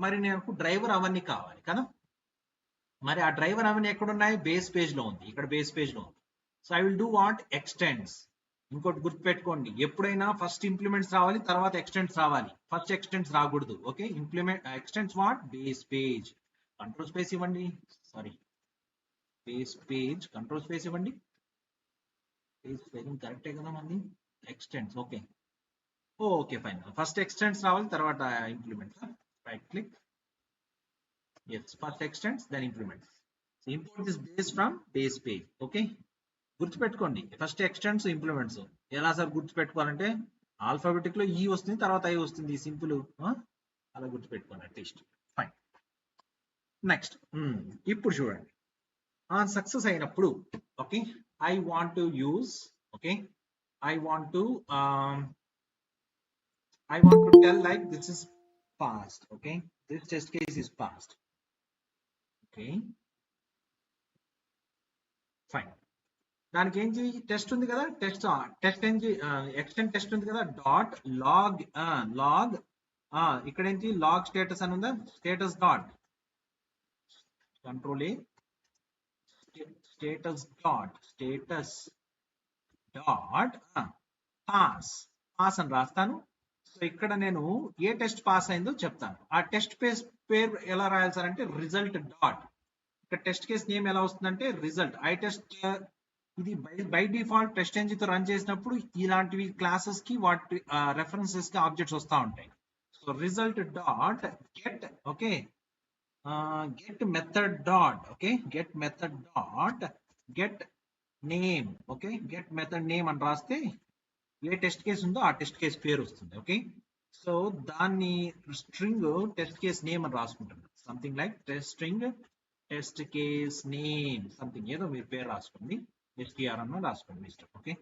మరి నాకు డ్రైవర్ అవన్నీ కావాలి కదా. మరి ఆ డ్రైవర్ అవన్నీ ఎక్కడున్నాయి? బేస్ పేజ్ లో ఉంది, ఇక్కడ బేస్ పేజ్ లో ఉంది. So I will do what extends. ఇంకోటి గుర్తుపెట్టుకోండి, ఎప్పుడైనా ఫస్ట్ ఇంప్లిమెంట్స్ రావాలి, తర్వాత ఎక్స్టెండ్స్ రావాలి, ఫస్ట్ ఎక్స్టెండ్స్ రాకూడదు. Okay, implement extends what base page, control space ఇవ్వండి, sorry base page control space ఇవ్వండి. పేజ్ స్పేసింగ్ కరెక్టే కదా మంది. Extends okay okay fine. First extends రావాలి, తర్వాత implements. Right click, yes, first extends then implements. So import this base from base page. Okay, గుర్తుపెట్టుకోండి first extends implements. ఎలా sir గుర్తుపెట్టుకోవాలంటే alphabetic లో ఈ వస్తుంది, తర్వాత ఐ వస్తుంది, సింపుల్. అలా గుర్తుపెట్టుకోండి అట్లీస్ట్. ఫైన్, నెక్స్ట్ ఇప్పుడు చూడండి, సక్సెస్ అయినప్పుడు okay I want to use okay I want to tell like this is passed. Okay, this test case is passed. Okay, fine. దానికి ఏం చేయి, టెస్ట్ ఉంది కదా, టెస్ట్ ఏం చేయి, ఎక్స్టెండ్ టెస్ట్ ఉంది కదా, డాట్ లాగ్ ఇక్కడ ఏంటి లాగ్ స్టేటస్ అని ఉందా, status dot control A status dot pass అని రాస్తాను. సో ఇక్కడ నేను ఏ టెస్ట్ పాస్ అయిందో చెప్తాను. ఆ టెస్ట్ పేరు ఎలా రాయాలి సార్ అంటే రిజల్ట్ డాట్, ఇక్కడ టెస్ట్ కేస్ నేమ్ ఎలా వస్తుందంటే రిజల్ట్. ఐ టెస్ట్ ఇది బై డిఫాల్ట్ టెస్ట్ ఎంజిన్ తో రన్ చేసినప్పుడు ఇలాంటివి క్లాసెస్ కి వాటి రెఫరెన్సెస్ కి ఆబ్జెక్ట్స్ వస్తూ ఉంటాయి. So result dot get okay get method dot okay get method dot get name okay get method name అని రాస్తే ఏ టెస్ట్ కేస్ ఉందో ఆ టెస్ట్ కేస్ పేరు వస్తుంది. ఓకే, సో దాన్ని స్ట్రింగ్ టెస్ట్ కేస్ నేమ్ అని రాసుకుంటున్నాను, something like string test case name something ఏదో మీరు పేరు రాసుకోండి, ఎస్టీఆర్ అన్న రాసుకోండి ఇష్టం. ఓకే,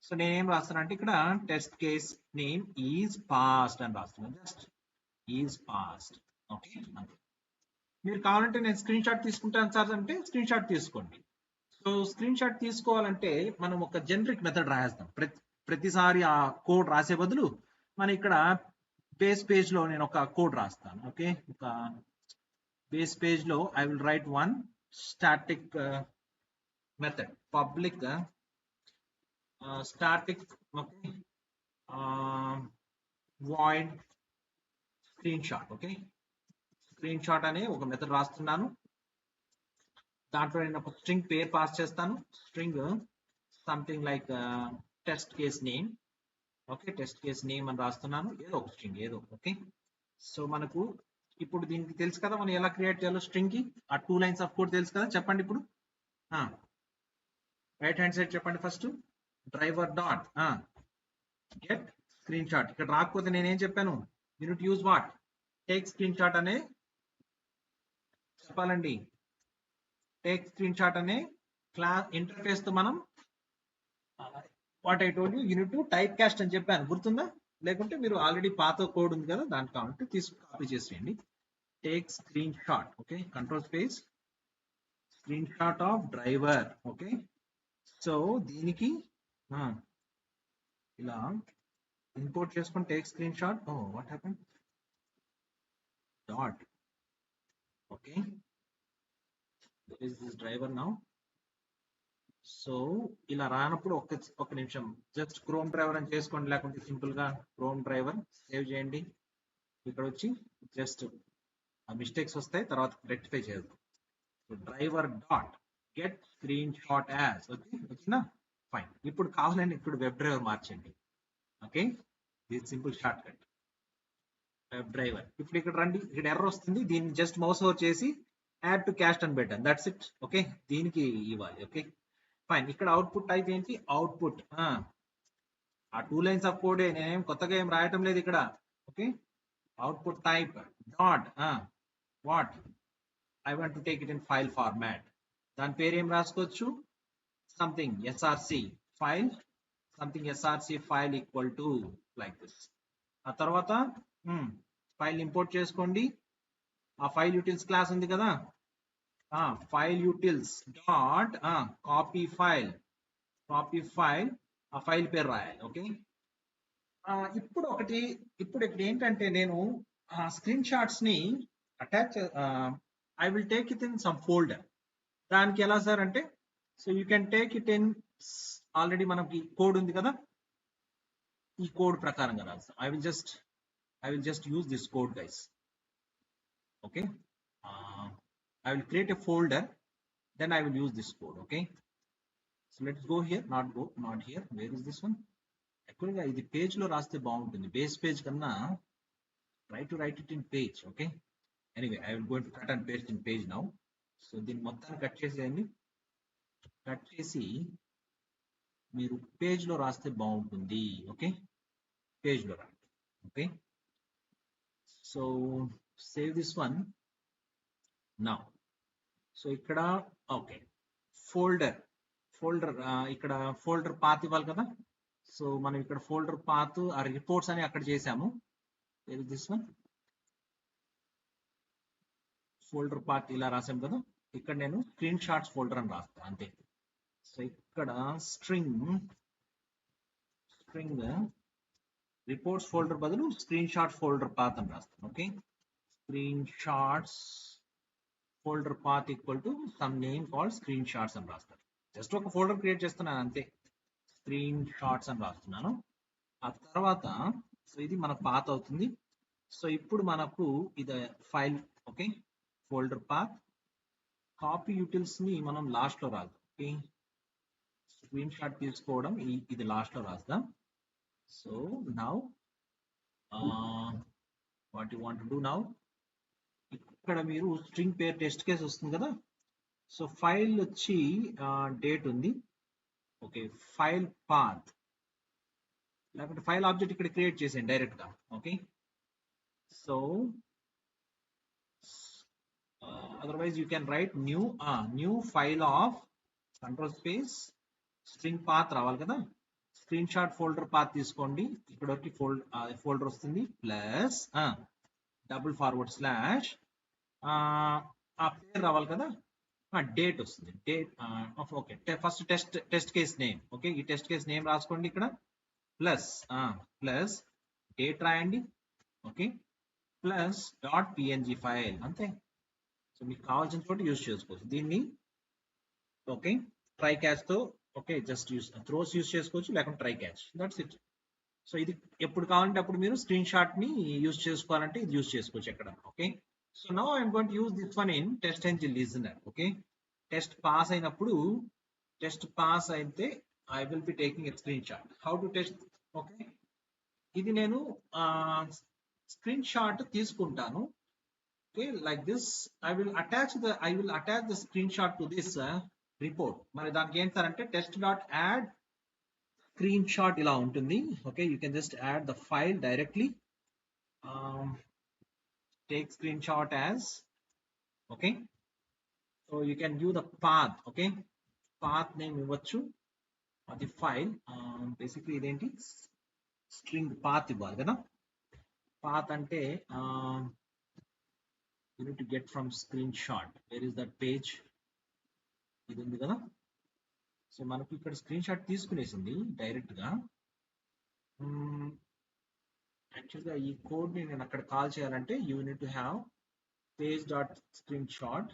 సో నేనేం రాస్తానంటే ఇక్కడ test case name is passed అని రాస్తున్నాను, జస్ట్ ఈజ్ పాస్డ్. ఓకే, మీరు కావాలంటే నేను స్క్రీన్ షాట్ తీసుకుంటాను సార్ అంటే స్క్రీన్ షాట్ తీసుకోండి. సో స్క్రీన్ షాట్ తీసుకోవాలంటే మనం ఒక జనరిక్ మెథడ్ రాసేస్తాం. ప్రతిసారి ఆ కోడ్ రాసే బదులు మనం ఇక్కడ బేస్ పేజ్ లో నేను ఒక కోడ్ రాస్తాను. ఓకే, ఒక బేస్ పేజ్ లో I will write one static method public static okay void screen shot. Okay, screen shot అనే ఒక మెథడ్ రాస్తున్నాను. దాంట్లో నేను ఒక స్ట్రింగ్ పేరు పాస్ చేస్తాను, string something like test case name. Okay, test case name అని రాస్తున్నాను, ఏదో ఒక స్ట్రింగ్ ఏదో. ఓకే, సో మనకు ఇప్పుడు దీనికి తెలుసు కదా మనం ఎలా క్రియేట్ చేయాలో స్ట్రింగ్ కి. ఆ 2 లైన్స్ ఆఫ్ కోడ్ తెలుసు కదా, చెప్పండి ఇప్పుడు. రైట్ హ్యాండ్ సైడ్ చెప్పండి first, driver dot get screen shot. ఇక్కడ రాకపోతే నేనేం చెప్పాను, unit use what take screen shot అనే చెప్పాలండి. టేక్ స్క్రీన్ షాట్ అనే క్లాస్ ఇంటర్ఫేస్ తో మనం what I told you unit to type cast అని చెప్పాను, గుర్తుందా? లేకుంటే మీరు ఆల్రెడీ పాత కోడ్ ఉంది కదా దాన్ని కావాలంటే తీసుకు కాపీ చేసేయండి. Take screenshot. Okay, control space screenshot of driver. Okay, so దీనికి ఇలా ఇంపోర్ట్ చేసుకొని take screenshot. Oh what happen dot. Okay, there is this driver now. So ఇలా రానప్పుడు ఒక నిమిషం జస్ట్ క్రోమ్ డ్రైవర్ అని చేసుకోండి, లేకుంటే సింపుల్ గా క్రోమ్ డ్రైవర్ సేవ్ చేయండి. ఇక్కడ వచ్చి జస్ట్ ఆ మిస్టేక్స్ వస్తాయి, తర్వాత రెక్టిఫై చేద్దాం. Driver dot get screen shot as. Okay, వచ్చిందా? ఫైన్. ఇప్పుడు కావాలండి ఇప్పుడు వెబ్ డ్రైవర్ మార్చండి. ఓకే, ఇది simple short cut web driver. ఇప్పుడు ఇక్కడ రండి, ఇక్కడ ఎర్రర్ వస్తుంది, దీన్ని జస్ట్ మౌస్ ఓవర్ చేసి యాడ్ టు క్యాస్ట్ అని పెట్టాను, దట్స్ ఇట్. ఓకే, దీనికి ఇవ్వాలి. Okay fine. ఇక్కడ అవుట్పుట్ టైప్ ఏంటి? అవుట్పుట్. ఆ 2 లైన్స్ ఆఫ్ కోడ్, నేనేం కొత్తగా ఏం రాయటం లేదు ఇక్కడ. Okay, output type dot what I want to take it in file format. దాని పేరు ఏం రాసుకోవచ్చు? Something SRC file, something SRC file equal to like this. ఆ తర్వాత ఫైల్ ఇంపోర్ట్ చేసుకోండి. ఆ ఫైల్ యూటిల్స్ క్లాస్ ఉంది కదా, ఫైల్ యూటిల్స్ డాట్ కాపీ ఫైల్ ఆ ఫైల్ పేరు రాయాలి. ఓకే, ఇప్పుడు ఇక్కడ ఏంటంటే నేను స్క్రీన్ షాట్స్ ని attach, I will take it in some folder. దానికి ఎలా సార్ అంటే, so you can take it in, already మనకి కోడ్ ఉంది కదా, ఈ కోడ్ ప్రకారంగా రాస్తాం. I will just use this code guys. Okay, I will create a folder, then I will use this code. Okay, so let's go here, not here. Where is this one? Actually ఇది page లో రాస్తే బాగుంటుంది, base page కన్నా. Try to write it in page. Okay, anyway I will go to cut and paste in page now. So దీన్ని మొత్తాన్ని cut చేసేయండి. Cut చేసి మీరు పేజ్ లో రాస్తే బాగుంటుంది. ఓకే, పేజ్ లో రండి. Okay, so save this one now. So ఇక్కడ ఓకే, ఫోల్డర్ ఇక్కడ ఫోల్డర్ పాత్ ఇవ్వాలి కదా. సో మనం ఇక్కడ ఫోల్డర్ పాత్ ఆ రిపోర్ట్స్ అని అక్కడ చేసాము. దిస్ వన్ ఫోల్డర్ పాత్ ఇలా రాసాం కదా. ఇక్కడ నేను స్క్రీన్ షాట్స్ ఫోల్డర్ అని రాస్తాను అంతే. సో ఇక్కడ స్ట్రింగ్ రిపోర్ట్స్ ఫోల్డర్ బదులు స్క్రీన్ షాట్ ఫోల్డర్ పాత్ అని రాస్తాను. Okay, screen shots folder path equal to some name called screen shots అని రాస్తాను. జస్ట్ ఒక ఫోల్డర్ క్రియేట్ చేస్తున్నాను అంతే, స్క్రీన్ షాట్స్ అని రాస్తున్నాను. ఆ తర్వాత సో ఇది మన పాత్ అవుతుంది. సో ఇప్పుడు మనకు ఇది file. Okay, folder path, copy యూటిల్స్ ని మనం లాస్ట్ లో రాద్దాం. ఓకే, స్క్రీన్ షాట్ తీసుకోవడం ఇది లాస్ట్ లో రాద్దాం. So now what you want to do now, ఇక్కడ మీరు స్ట్రింగ్ పేరు టెస్ట్ కేస్ వస్తుంది కదా. సో ఫైల్ వచ్చి డేట్ ఉంది. ఓకే, ఫైల్ పాత్ లేకపోతే ఫైల్ ఆబ్జెక్ట్ ఇక్కడ క్రియేట్ చేసేయండి డైరెక్ట్ గా. Okay, so otherwise you can right new file of control space string path రావాలి కదా. స్క్రీన్ షాట్ ఫోల్డర్ పాత్ తీసుకోండి, ఇక్కడ వరకు ఫోల్డర్ వస్తుంది, ప్లస్ డబుల్ ఫార్వర్డ్ స్లాష్ ఆ పేరు రావాలి కదా, డేట్ వస్తుంది. Date okay, first test case name. Okay, ఈ టెస్ట్ కేస్ నేమ్ రాసుకోండి ఇక్కడ, ప్లస్ డేట్ రాయండి. Okay, plus dot PNG file అంతే. సో మీకు కావాల్సిన చోట యూజ్ చేసుకోవచ్చు దీన్ని. ఓకే, ట్రై క్యాచ్ తో ఓకే జస్ట్ త్రోస్ యూజ్ చేసుకోవచ్చు, లేకుంటే try catch, that's it. So ఇది ఎప్పుడు కావాలంటే అప్పుడు మీరు స్క్రీన్ షాట్ ని యూజ్ చేసుకోవాలంటే ఇది యూజ్ చేసుకోవచ్చు ఎక్కడ. Okay, so now I'm going to use this one in test engine listener. Okay, test pass అయితే I will be taking a screenshot. How to test? Okay, ఇది నేను screenshot తీసుకుంటాను. Okay, like this I will attach the screenshot to this report. మరి దానికి ఏం sir అంటే test dot add screenshot ఇలా ఉంటుంది. Okay, you can just add the file directly, take screenshot as. Okay, so you can view the path. Okay, path name ఇవ్వచ్చు, అది file basically ఇదేంటి string path ఇవ్వాలి కదా. Path అంటే you need to get from screenshot. Where is that page? ఇది ఉంది కదా. So మనకు ఇక్కడ స్క్రీన్ షాట్ తీసుకునేసింది డైరెక్ట్ గా. యాక్చువల్గా ఈ కోడ్ ని నేను అక్కడ కాల్ చేయాలంటే you need to have page dot screenshot.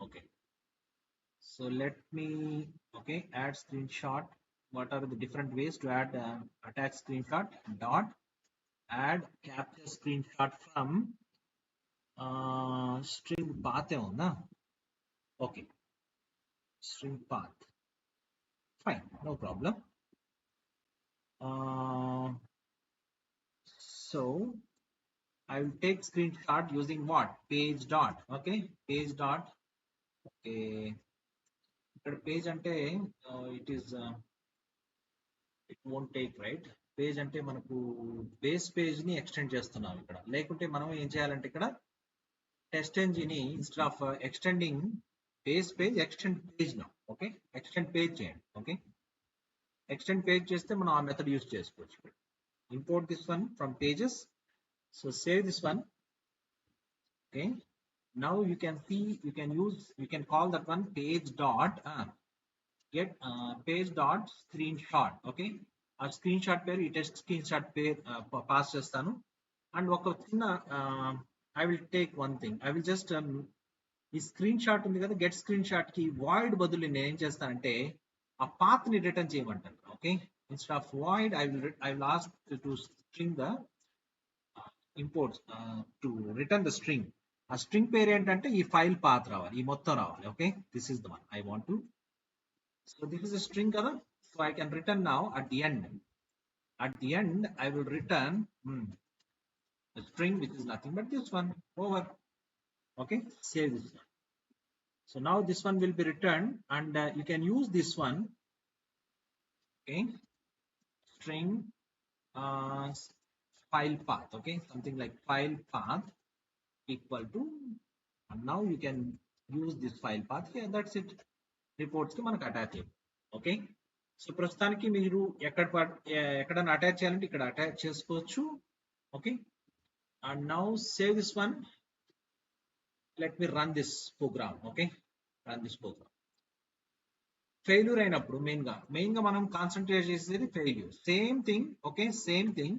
Okay, so let me add screenshot. What are the different ways to add attach screenshot? Dot add capture screenshot from string path ఉందా? Okay, string path, fine, no problem. So I will take screenshot using what? Page dot. Okay, page dot. Okay, ఇక్కడ page అంటే it is it won't take right. Page అంటే మనకు base page ని extend చేస్తున్నాం ఇక్కడ. లేకుంటే మనం ఏం చేయాలంటే ఇక్కడ టెస్ట్ ఎంజిన్ ని instead of extending base page extend page నా. ఓకే, ఎక్స్టెండ్ పేజ్ చేయండి. ఓకే, ఎక్స్టెండ్ పేజ్ చేస్తే మనం ఆ మెథడ్ యూస్ చేసుకోవచ్చు. Import this one from pages. So save this one. Okay, now you can see, you can call that one page dot get page dot screenshot. Okay, ఆ screenshot పేరు ఈ test screenshot పేరు pass చేస్తాను. And ఒక చిన్న I will take one thing, I will just ఈ screenshot ఉంది కదా, గెట్ స్క్రీన్ షాట్ కి వాయిడ్ బదులు నేను ఏం చేస్తానంటే ఆ పాత్ ని రిటర్న్ చేయమంటాను. Okay, instead of void I will ask to string the imports to return the string. ఆ స్ట్రింగ్ పేరు ఏంటంటే ఈ ఫైల్ పాత్ రావాలి, ఈ మొత్తం రావాలి. Okay, this is the one I want to. So this is a string కదా, so I can return now at the end. At the end I will return a string which is nothing but this one over. Okay, save this one. So now this one will be returned, and you can use this one. Okay, string file path. Okay, something like file path equal to, and now you can use this file path here. That's it. Reports కి మనకు attach చేయాలి. Okay, so ప్రస్తుతానికి మీరు ఎక్కడైనా attach చేయాలంటే ఇక్కడ attach చేసుకోవచ్చు. Okay, and now save this one. Let me run this program. Okay, run this program. Failure అయినప్పుడు మెయిన్ గా మనం కాన్సన్ట్రేట్ చేసేది failure. Same thing. Okay, same thing.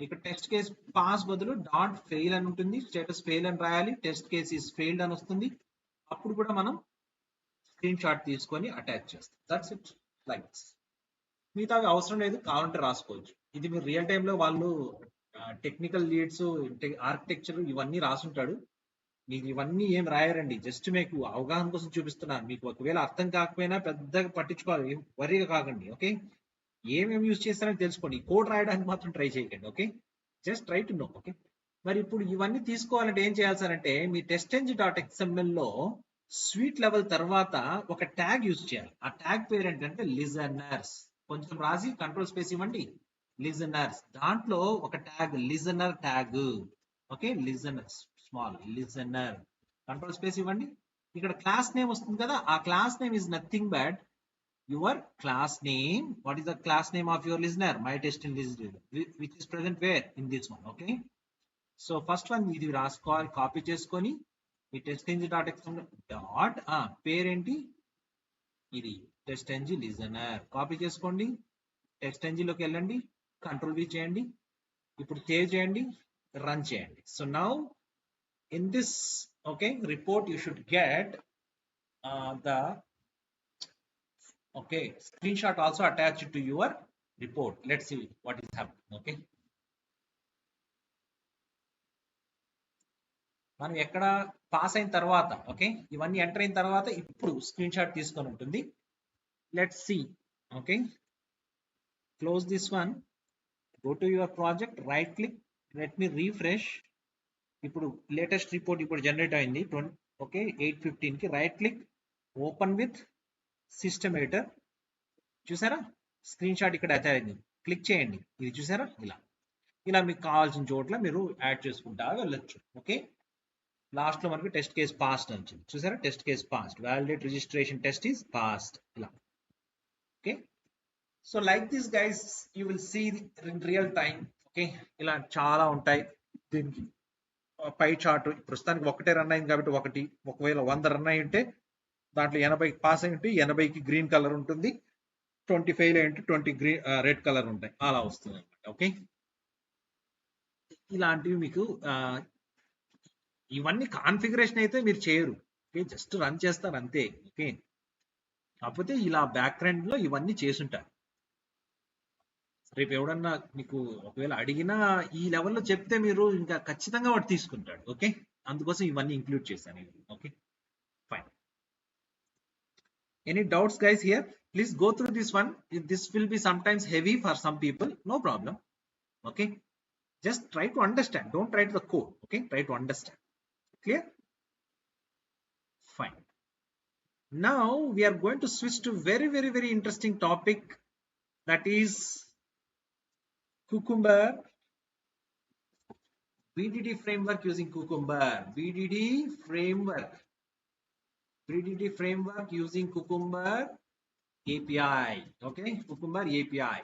ఇక్కడ టెస్ట్ కేస్ పాస్ బదులు డాట్ ఫెయిల్ అని ఉంటుంది, స్టేటస్ ఫెయిల్ అని రాయాలి. టెస్ట్ కేస్ ఈస్ ఫెయిల్డ్ అని వస్తుంది. అప్పుడు కూడా మనం స్క్రీన్ షాట్ తీసుకొని అటాచ్ చేస్తాం. That's it. లైక్ మిగతా అవసరం లేదు, కావాలంటే రాసుకోవచ్చు. ఇది మీరు రియల్ టైంలో వాళ్ళు టెక్నికల్ లీడ్స్ ఆర్కిటెక్చర్ ఇవన్నీ రాసుంటాడు. మీకు ఇవన్నీ ఏం రాయారండి, జస్ట్ మీకు అవగాహన కోసం చూపిస్తున్నాను. మీకు ఒకవేళ అర్థం కాకపోయినా పెద్దగా పట్టించుకోవాలి, వరిగా కాకండి. ఓకే, ఏమేమి యూజ్ చేస్తారని తెలుసుకోండి. కోడ్ రాయడానికి మాత్రం ట్రై చేయకండి. Okay, just try to know. Okay, మరి ఇప్పుడు ఇవన్నీ తీసుకోవాలంటే ఏం చేయాలి సార్ అంటే మీ టెస్ట్ ఎంజిన్ డాట్ ఎక్స్ఎంఎల్ లో స్వీట్ లెవెల్ తర్వాత ఒక ట్యాగ్ యూజ్ చేయాలి. ఆ ట్యాగ్ పేరు ఏంటంటే లిజనర్స్. కొంచెం రాసి కంట్రోల్ స్పేస్ ఇవ్వండి. లిజనర్స్, దాంట్లో ఒక tag listener tag. Okay, listeners small listener, control space ఇవ్వండి. ఇక్కడ క్లాస్ నేమ్ వస్తుంది కదా, ఆ class name is nothing but your class name. What is the class name of your listener? My test listener, which is present where in this one. Okay, so first one ఇది రాసుకోవాలి, copy చేసుకొని ఈ test engine dot XML dot పేరేంటి, ఇది test engine listener. Copy చేసుకోండి, test engine లోకి వెళ్ళండి, control V చేయండి. ఇప్పుడు సేవ్ చేయండి, రన్ చేయండి. So now in this okay report you should get the okay screenshot also attached to your report. Let's see what is happening. Okay, మనం ఎక్కడ pass అయిన తర్వాత ఓకే ఇవన్నీ ఎంటర్ అయిన తర్వాత ఇప్పుడు స్క్రీన్ షాట్ తీసుకొని ఉంటుంది. Let's see. Okay, close this one, go to your project, right click, let me refresh. ఇప్పుడు లేటెస్ట్ రిపోర్ట్ ఇప్పుడు జనరేట్ అయింది. ఓకే, 8:15 కి right click, open with system editor. చూసారా స్క్రీన్ షాట్ ఇక్కడ అటాచ్ అయింది. క్లిక్ చేయండి, ఇది చూసారా ఇలా మీకు కావాల్సిన చోట్ల మీరు యాడ్ చేసుకుంటా వెళ్ళొచ్చు. ఓకే, లాస్ట్ లో మనకి టెస్ట్ కేస్ పాస్డ్ అని వచ్చింది. చూసారా, test case passed, validate registration test is passed ఇలా. Okay, so like this guys you will see in real time. Okay, ఇలా చాలా ఉంటాయి. దీనికి పై చార్ట్ ప్రస్తుతానికి ఒకటే రన్ అయింది కాబట్టి ఒకటి, ఒకవేళ 100 రన్ అయి ఉంటే దాంట్లో 80 పాస్ అయి ఉంటే 80కి గ్రీన్ కలర్ ఉంటుంది, 20 ఫెయిల్ అయి ఉంటే 20 గ్రీన్ రెడ్ కలర్ ఉంటాయి. అలా వస్తుంది అనమాట. ఓకే, ఇలాంటివి మీకు ఇవన్నీ కాన్ఫిగరేషన్ అయితే మీరు చేయరు. ఓకే, జస్ట్ రన్ చేస్తారు అంతే. ఓకే, కాకపోతే ఇలా బ్యాక్ గ్రౌండ్ లో ఇవన్నీ చేసుంటారు. రేపు ఎవడన్నా మీకు ఒకవేళ అడిగినా ఈ లెవెల్లో చెప్తే మీరు ఇంకా ఖచ్చితంగా వాడు తీసుకుంటాడు. ఓకే, అందుకోసం ఇవన్నీ ఇంక్లూడ్ చేశాను. Okay, fine. Any doubts guys here? Please go through this one. This will be sometimes heavy for some people, no problem. Okay, Just try to understand, don't write the code. Okay, try to understand. Clear? Fine. Now we are going to switch to very interesting topic, that is Cucumber BDD framework. Using Cucumber BDD framework using Cucumber API. Okay, Cucumber API.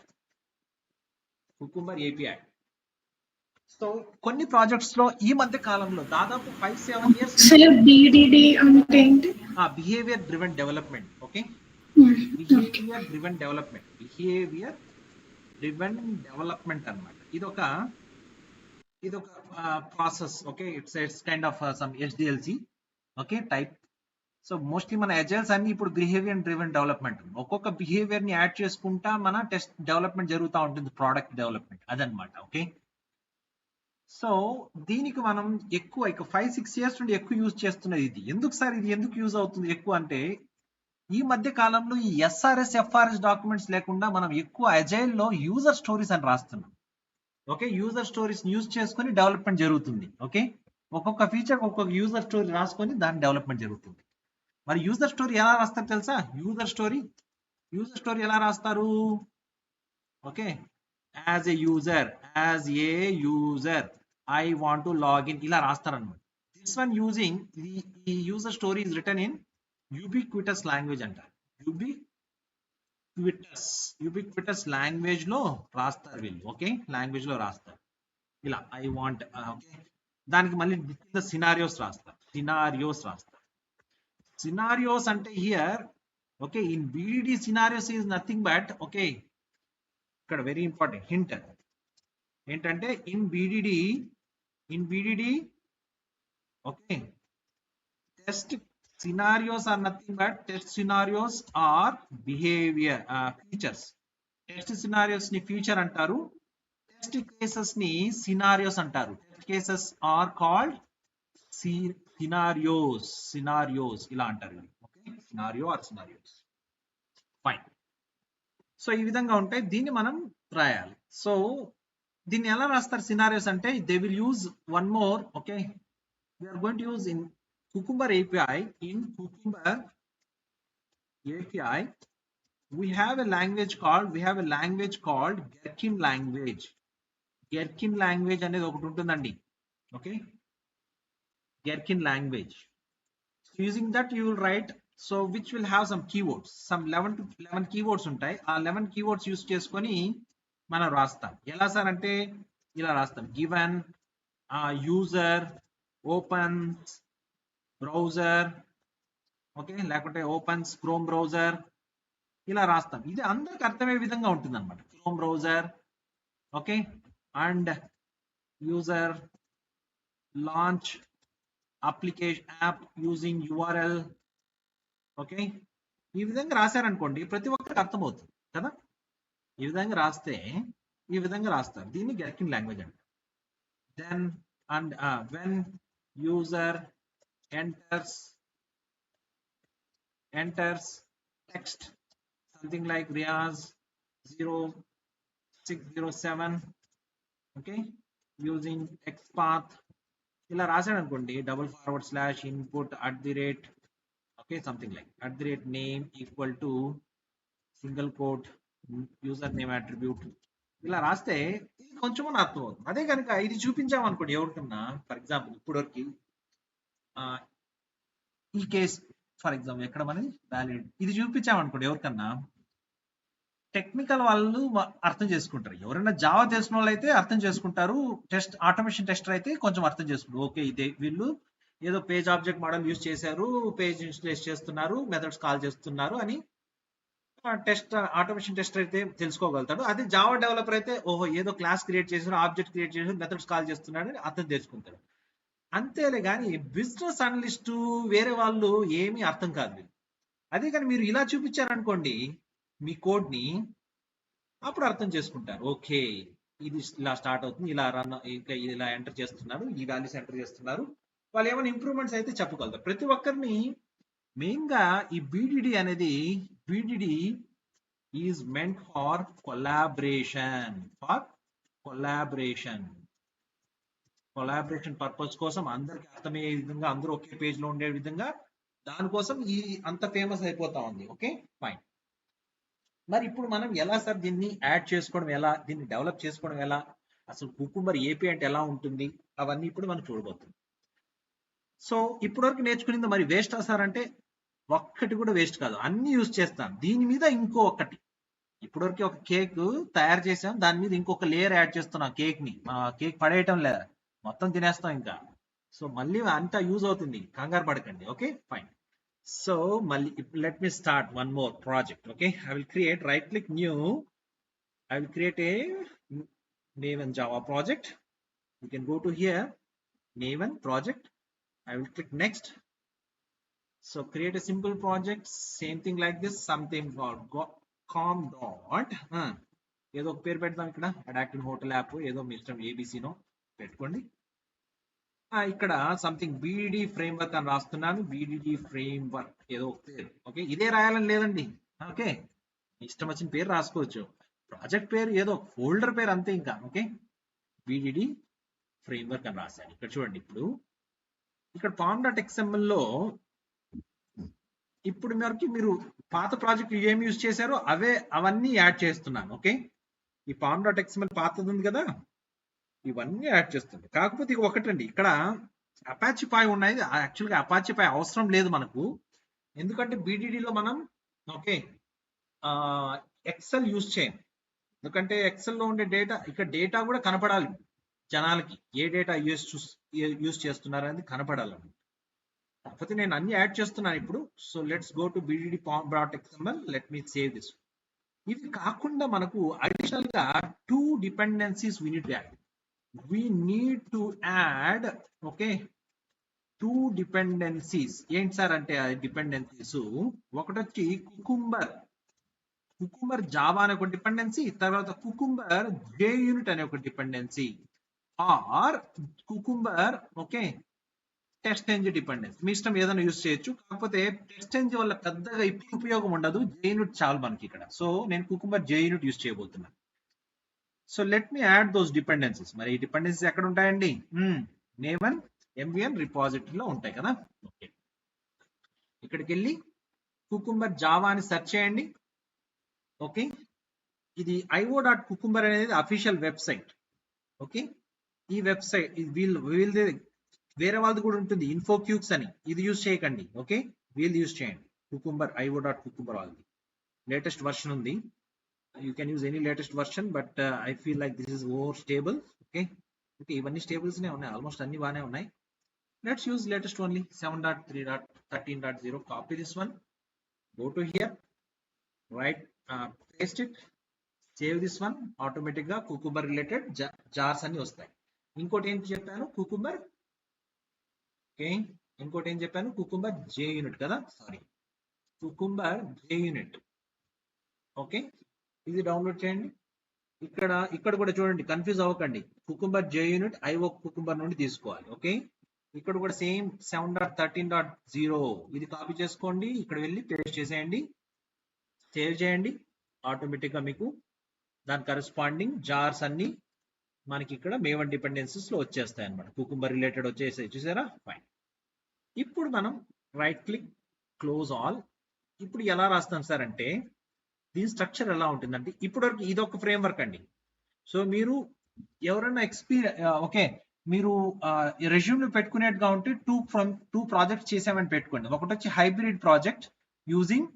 So కొన్ని projects లో ఈ మధ్య కాలంలో దాదాపు 5-7 years sir బిడిడి అంటే ఏంటి? Behaviour driven development. Okay, behaviour driven development అన్నమాట. ఇదొక process. Okay, it's kind of some HDLC okay type. So mostly మన ఎజైల్స్ అన్ని ఇప్పుడు బిహేవియర్ డ్రివెన్ డెవలప్మెంట్. ఒక్కొక్క బిహేవియర్ ని యాడ్ చేసుకుంటా మన టెస్ట్ డెవలప్మెంట్ జరుగుతూ ఉంటుంది, ప్రోడక్ట్ డెవలప్మెంట్ అదనమాట. ఓకే, సో దీనికి మనం ఎక్కువ 5-6 years నుండి ఎక్కువ యూజ్ చేస్తున్నది ఇది. ఎందుకు సార్ ఇది ఎందుకు యూజ్ అవుతుంది ఎక్కువ అంటే, ఈ మధ్య కాలంలో ఈ SRS FRS డాక్యుమెంట్స్ లేకుండా మనం ఎక్కువ అజైల్ లో యూజర్ స్టోరీస్ అని రాస్తున్నాం. ఓకే, యూజర్ స్టోరీస్ యూజ్ చేసుకొని డెవలప్మెంట్ జరుగుతుంది. ఓకే, ఒక్కొక్క ఫీచర్ ఒక్కొక్క యూజర్ స్టోరీ రాసుకొని దాని డెవలప్మెంట్ జరుగుతుంది. మరి యూజర్ స్టోరీ ఎలా రాస్తారు తెలుసా? యూజర్ స్టోరీ ఎలా రాస్తారు? Okay, as a user I want to log in ఇలా రాస్తారన్నమాట. దిస్ వన్ యూజింగ్ ఈ user story is written in ubiquitous language అంటారు. యూబిక్విటస్ లాంగ్వేజ్ లో రాస్తారు వీళ్ళు. ఓకే, లాంగ్వేజ్ లో రాస్తారు ఇలా ఐ వాంట్. ఓకే, దానికి మళ్ళీ సినారియోస్ రాస్తారు. సినారియోస్ అంటే here okay in BDD scenarios is nothing but okay, ఇక్కడ వెరీ ఇంపార్టెంట్ హింట్ ఏంటంటే in BDD okay, test scenarios are nothing but test scenarios are behavior features. Test scenarios ni feature antaru, test cases ni scenarios antaru. Test cases are called scenarios ila antaru. Okay, scenarios. Fine. So ఈ విధంగా ఉంటాయి, దీన్ని మనం రాయాలి. So దీన్ని ఎలా రాస్తారు scenarios అంటే, they will use one more. Okay, we are going to use in Cucumber API. In Cucumber API we have a language called Gherkin language. Gherkin language అనేది ఒకటి ఉంటుందండి. Okay, Gherkin language. So using that you will write, so which will have some keywords, some 11 keywords ఉంటాయి. ఆ 11 keywords use చేసుకొని మనం రాస్తాం. ఎలా sir అంటే ఇలా రాస్తాం, given user opens browser. Okay, లేకుంటే ఓపెన్స్ క్రోమ్ బ్రౌజర్ ఇలా రాస్తాం. ఇది అందరికి అర్థమయ్యే విధంగా ఉంటుంది అనమాట. Chrome browser okay, and user launch application app using URL. Okay, ఈ విధంగా రాశారనుకోండి ప్రతి ఒక్కరికి అర్థమవుతుంది కదా. ఈ విధంగా రాస్తారు. దీన్ని గెర్కిన్ లాంగ్వేజ్ అంటారు. Then and when user enters text something like Riaz 0607 okay using XPath ఇలా రాశాడు అనుకోండి, /input @ okay something like @name equal to single quote user name attribute ఇలా రాస్తే ఇది కొంచెం అర్థం అవుతుంది. అదే కనుక ఇది చూపించామనుకోండి ఎవరికన్నా, ఫర్ ఎగ్జాంపుల్ ఇప్పటివరకు ఈ కేస్ ఫర్ ఎగ్జాంపుల్ ఎక్కడ మనది వ్యాలిడ్ ఇది చూపించామనుకోండి ఎవరికన్నా, టెక్నికల్ వాళ్ళు అర్థం చేసుకుంటారు. ఎవరైనా జావా తెలిసిన వాళ్ళు అయితే అర్థం చేసుకుంటారు, ఆటోమేషన్ టెస్టర్ అయితే కొంచెం అర్థం చేసుకుంటారు. ఓకే, ఇదే వీళ్ళు ఏదో పేజ్ ఆబ్జెక్ట్ మోడల్ యూజ్ చేశారు, పేజ్ ఇన్స్టలేట్ చేస్తున్నారు, మెథడ్స్ కాల్ చేస్తున్నారు అని ఆటోమేషన్ టెస్టర్ అయితే తెలుసుకోగలుగుతాడు. అదే జావా డెవలపర్ అయితే ఓహో ఏదో క్లాస్ క్రియేట్ చేశారు, ఆబ్జెక్ట్ క్రియేట్ చేశారు, మెథడ్స్ కాల్ చేస్తున్నాడు అని అర్థం చేసుకుంటాడు. అంతేలే కానీ బిజినెస్ అనలిస్టు వేరే వాళ్ళు ఏమీ అర్థం కాదు. అదే కానీ మీరు ఇలా చూపించారనుకోండి మీ కోడ్ ని, అప్పుడు అర్థం చేసుకుంటారు. ఓకే, ఇది ఇలా స్టార్ట్ అవుతుంది, ఇలా రన్, ఇంకా ఇలా ఎంటర్ చేస్తున్నారు, ఈ వాల్యూస్ ఎంటర్ చేస్తున్నారు. వాళ్ళు ఏమైనా ఇంప్రూవ్మెంట్స్ అయితే చెప్పగలుగుతారు. ప్రతి ఒక్కరిని మెయిన్ గా ఈ BDD అనేది BDD is meant for collaboration. Collaboration purpose కోసం అందరికి అర్థమయ్యే విధంగా అందరూ ఒకే పేజ్ లో ఉండే విధంగా దానికోసం ఈ అంత ఫేమస్ అయిపోతా ఉంది. Okay fine. మరి ఇప్పుడు మనం ఎలా సార్ దీన్ని యాడ్ చేసుకోవడం ఎలా, దీన్ని డెవలప్ చేసుకోవడం ఎలా, అసలు కుకుంబర్ ఏపీ అంటే ఎలా ఉంటుంది, అవన్నీ ఇప్పుడు మనం చూడబోతున్నాం. సో ఇప్పటివరకు నేర్చుకునేది మరి వేస్ట్ సార్ అంటే ఒక్కటి కూడా వేస్ట్ కాదు, అన్ని యూజ్ చేస్తాను. దీని మీద ఇంకో ఒకటి, ఇప్పటివరకు ఒక కేక్ తయారు చేసాం, దాని మీద ఇంకొక లేయర్ యాడ్ చేస్తున్నాం. కేక్ ని కేక్ పడేయటం లేదా, మొత్తం తినేస్తాం ఇంకా. సో మళ్ళీ అంతా యూజ్ అవుతుంది, కంగారు పడకండి. Okay fine. సో మళ్ళీ let me start one more project. Okay, I will create, right click new, I will create a Maven Java project. You can go to here, Maven project, I will click next. So create a simple project, same thing like this, something for com dot ఏదో ఒక పేరు పెడతాం ఇక్కడ, adaptive hotel app, ఏదో మీ ఇష్టం, ఏబిసినో పెట్టుకోండి. ఇక్కడ something BDD framework అని రాస్తున్నాను, బీడీడీ ఫ్రేమ్వర్క్ ఏదో ఒక పేరు. ఓకే, ఇదే రాయాలని లేదండి. ఓకే, ఇష్టం వచ్చిన పేరు రాసుకోవచ్చు, ప్రాజెక్ట్ పేరు ఏదో ఫోల్డర్ పేరు అంతే ఇంకా. ఓకే, బీడీడీ ఫ్రేమ్వర్క్ అని రాశాను. ఇక్కడ చూడండి, ఇప్పుడు ఇక్కడ pom.xml లో ఇప్పుడు మీరు పాత ప్రాజెక్ట్ ఏం యూజ్ చేశారో అవన్నీ యాడ్ చేస్తున్నాను. ఓకే, ఈ pom.xml పాతది ఉంది కదా, ఇవన్నీ యాడ్ చేస్తుంది. కాకపోతే ఇక ఒకటండి, ఇక్కడ అపాచీ పై ఉన్నాయి. యాక్చువల్గా అపాచీ పై అవసరం లేదు మనకు, ఎందుకంటే బీడీడీలో మనం ఓకే ఎక్సెల్ యూజ్ చేయం. ఎందుకంటే ఎక్సెల్లో ఉండే డేటా, ఇక్కడ డేటా కూడా కనపడాలి జనాలకి, ఏ డేటా యూజ్ చేస్తున్నారు అనేది కనపడాలి. కాకపోతే నేను అన్ని యాడ్ చేస్తున్నాను ఇప్పుడు. So let's go to BDD pom.xml, let me save this. ఇవి కాకుండా మనకు అడిషనల్ గా 2 dependencies we need to add, okay, 2 dependencies. ఏంటి సార్ అంటే ఆ డిపెండెన్సీస్, ఒకటి వచ్చి కుకుంబర్ జావా అనే ఒక డిపెండెన్సీ, తర్వాత కుకుంబర్ JUnit అనే ఒక dependency, or cucumber okay test engine dependency. మీ ఇష్టం ఏదైనా యూజ్ చేయొచ్చు. కాకపోతే టెస్ట్ ఎంజిన్ వల్ల పెద్దగా ఇప్పుడు ఉపయోగం ఉండదు, JUnit చాలు మనకి ఇక్కడ. సో నేను కుకుంబర్ JUnit యూజ్ చేయబోతున్నాను. So let me add those dependencies. మరి ఈ డిపెండెన్సీస్ ఎక్కడ ఉంటాయండి? Maven MVN రిపాజిటరీలో ఉంటాయి కదా. ఓకే, ఇక్కడికి వెళ్ళి కుకుంబర్ జావా అని సెర్చ్ చేయండి. ఓకే, ఇది io.cucumber అనేది అఫీషియల్ వెబ్సైట్. ఓకే, ఈ వెబ్సైట్ వీళ్ళది వేరే వాళ్ళది కూడా ఉంటుంది, ఇన్ఫోక్యూక్స్ అని, ఇది యూజ్ చేయకండి. ఓకే, వీళ్ళు యూజ్ చేయండి, కుకుంబర్ io.cucumber వాళ్ళది లేటెస్ట్ వర్షన్ ఉంది. You can use any latest version, but I feel like this is more stable. Okay, ఇవన్నీ స్టేబుల్స్ నే ఉన్నాయి, ఆల్మోస్ట్ అన్ని బాగానే ఉన్నాయి. Let's use latest only 7.3.13.0. Copy this one, go to here, right, paste it, save this one. Automatic గా cucumber related jars అన్ని వస్తాయి. ఇంకోటి ఏం చెప్పాను, కుకుంబర్ ఓకే, ఇంకోటి ఏం చెప్పాను, కుకుంబర్ JUnit కదా, సారీ, కుకుంబర్ JUnit. ఓకే, ఇది డౌన్లోడ్ చేయండి. ఇక్కడ కూడా చూడండి, కన్ఫ్యూజ్ అవ్వకండి, కుకుంబర్ JUnit IO కుకుంబర్ నుండి తీసుకోవాలి. ఓకే, ఇక్కడ కూడా సేమ్ 7.13.0 ఇది కాపీ చేసుకోండి, ఇక్కడ వెళ్ళి పేస్ట్ చేసేయండి, సేవ్ చేయండి. ఆటోమేటిక్ గా మీకు దాని కరెస్పాండింగ్ జార్స్ అన్ని మనకి ఇక్కడ Maven డిపెండెన్సీస్ లో వచ్చేస్తాయి అనమాట, కుకుంబర్ రిలేటెడ్ వచ్చేసాయి, చూసారా. ఫైన్. ఇప్పుడు మనం రైట్ క్లిక్, క్లోజ్ ఆల్. ఇప్పుడు ఎలా రాస్తాం సార్ అంటే, దీని స్ట్రక్చర్ ఎలా ఉంటుందంటే, ఇప్పటివరకు ఇది ఒక ఫ్రేమ్వర్క్ అండి. సో మీరు ఎవరైనా ఓకే, మీరు రెజ్యూమ్ పెట్టుకునేట్టుగా ఉంటే 2 ప్రాజెక్ట్స్ చేసామని పెట్టుకోండి. ఒకటి వచ్చి hybrid project using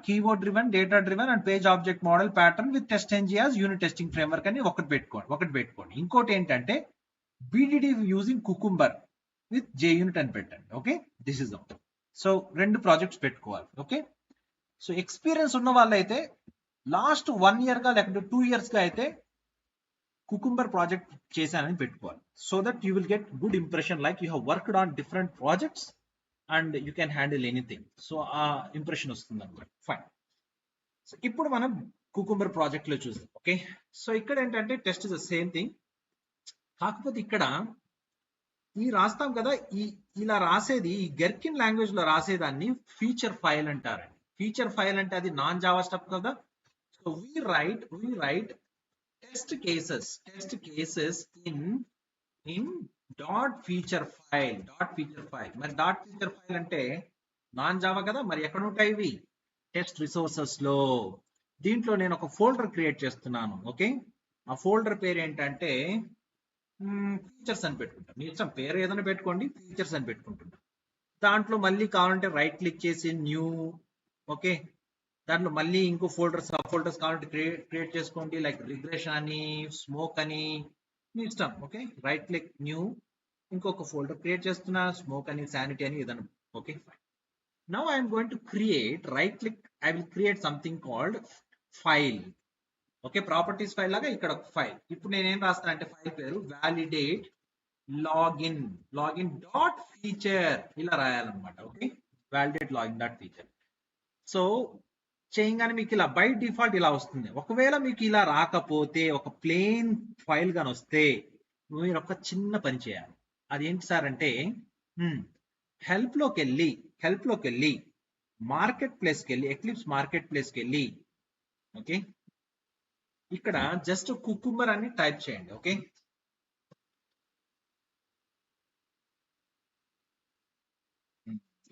keyword driven, data driven and page object model pattern with test NG as unit testing framework అని ఒకటి పెట్టుకోండి. ఇంకోటి ఏంటంటే BDD using cucumber with JUnit అని పెట్టండి. Okay, this is out. So 2 projects పెట్టుకోవాలి. ఓకే, సో ఎక్స్పీరియన్స్ ఉన్న వాళ్ళైతే లాస్ట్ 1 year గా లేకపోతే 2 years గా అయితే కుకుంబర్ ప్రాజెక్ట్ చేశానని పెట్టుకోవాలి. So that you will get good impression, like you have worked on different projects and you can handle anything. So ఆ ఇంప్రెషన్ వస్తుంది అనమాట. ఫైన్. సో ఇప్పుడు మనం కుకుంబర్ ప్రాజెక్ట్ లో చూద్దాం. ఓకే, సో ఇక్కడ ఏంటంటే test is the same thing, కాకపోతే ఇక్కడ ఈ రాస్తాం కదా, ఇలా రాసేది ఈ గెర్కిన్ లాంగ్వేజ్ లో రాసేదాన్ని ఫీచర్ ఫైల్ అంటారండి. ఫీచర్ ఫైల్ అంటే అది నాన్ జావా స్టఫ్ కదా. So we write test cases in in dot feature file. మరి డాట్ ఫీచర్ ఫైల్ అంటే నాన్ జావా కదా, మరి ఎక్కడ ఉంటాయి ఇవి? టెస్ట్ రిసోర్సెస్ లో. దీంట్లో నేను ఒక ఫోల్డర్ క్రియేట్ చేస్తున్నాను. ఓకే, ఆ ఫోల్డర్ పేరు ఏంటంటే ఫీచర్స్ అని పెట్టుకుంటాం. మీ ఇష్టం, పేరు ఏదైనా పెట్టుకోండి, ఫీచర్స్ అని పెట్టుకుంటున్నాం. దాంట్లో మళ్ళీ కావాలంటే రైట్ క్లిక్ చేసి న్యూ. ఓకే, దాంట్లో మళ్ళీ ఇంకో ఫోల్డర్స్, సబ్ ఫోల్డర్స్ కావాలంటే క్రియేట్ చేసుకోండి, లైక్ రిగ్రెషన్ అని, స్మోక్ అని, మీ ఇష్టం. ఓకే, రైట్ క్లిక్ న్యూ, ఇంకొక ఫోల్డర్ క్రియేట్ చేస్తున్నా, స్మోక్ అని, శానిటీ అని ఏదైనా. Okay, now I'm going to create, right click, I will create something called file. Okay, properties file లాగా ఇక్కడ ఒక ఫైల్. ఇప్పుడు నేనేం రాస్తాను అంటే ఫైల్ పేరు వ్యాలిడేట్ లాగిన్ డాట్ ఫీచర్ ఇలా రాయాలన్నమాట. Okay, validate login dot feature. So చేయగానే మీకు ఇలా బై డిఫాల్ట్ ఇలా వస్తుంది. ఒకవేళ మీకు ఇలా రాకపోతే, ఒక ప్లెయిన్ ఫైల్ గాని వస్తే, మీరు ఒక చిన్న పని చేయాలి. అదేంటి సార్ అంటే హెల్ప్ లోకి వెళ్ళి మార్కెట్ ప్లేస్కి వెళ్ళి, ఎక్లిప్స్ మార్కెట్ ప్లేస్కి వెళ్ళి, ఓకే, ఇక్కడ జస్ట్ కుకుంబర్ అని టైప్ చేయండి. ఓకే,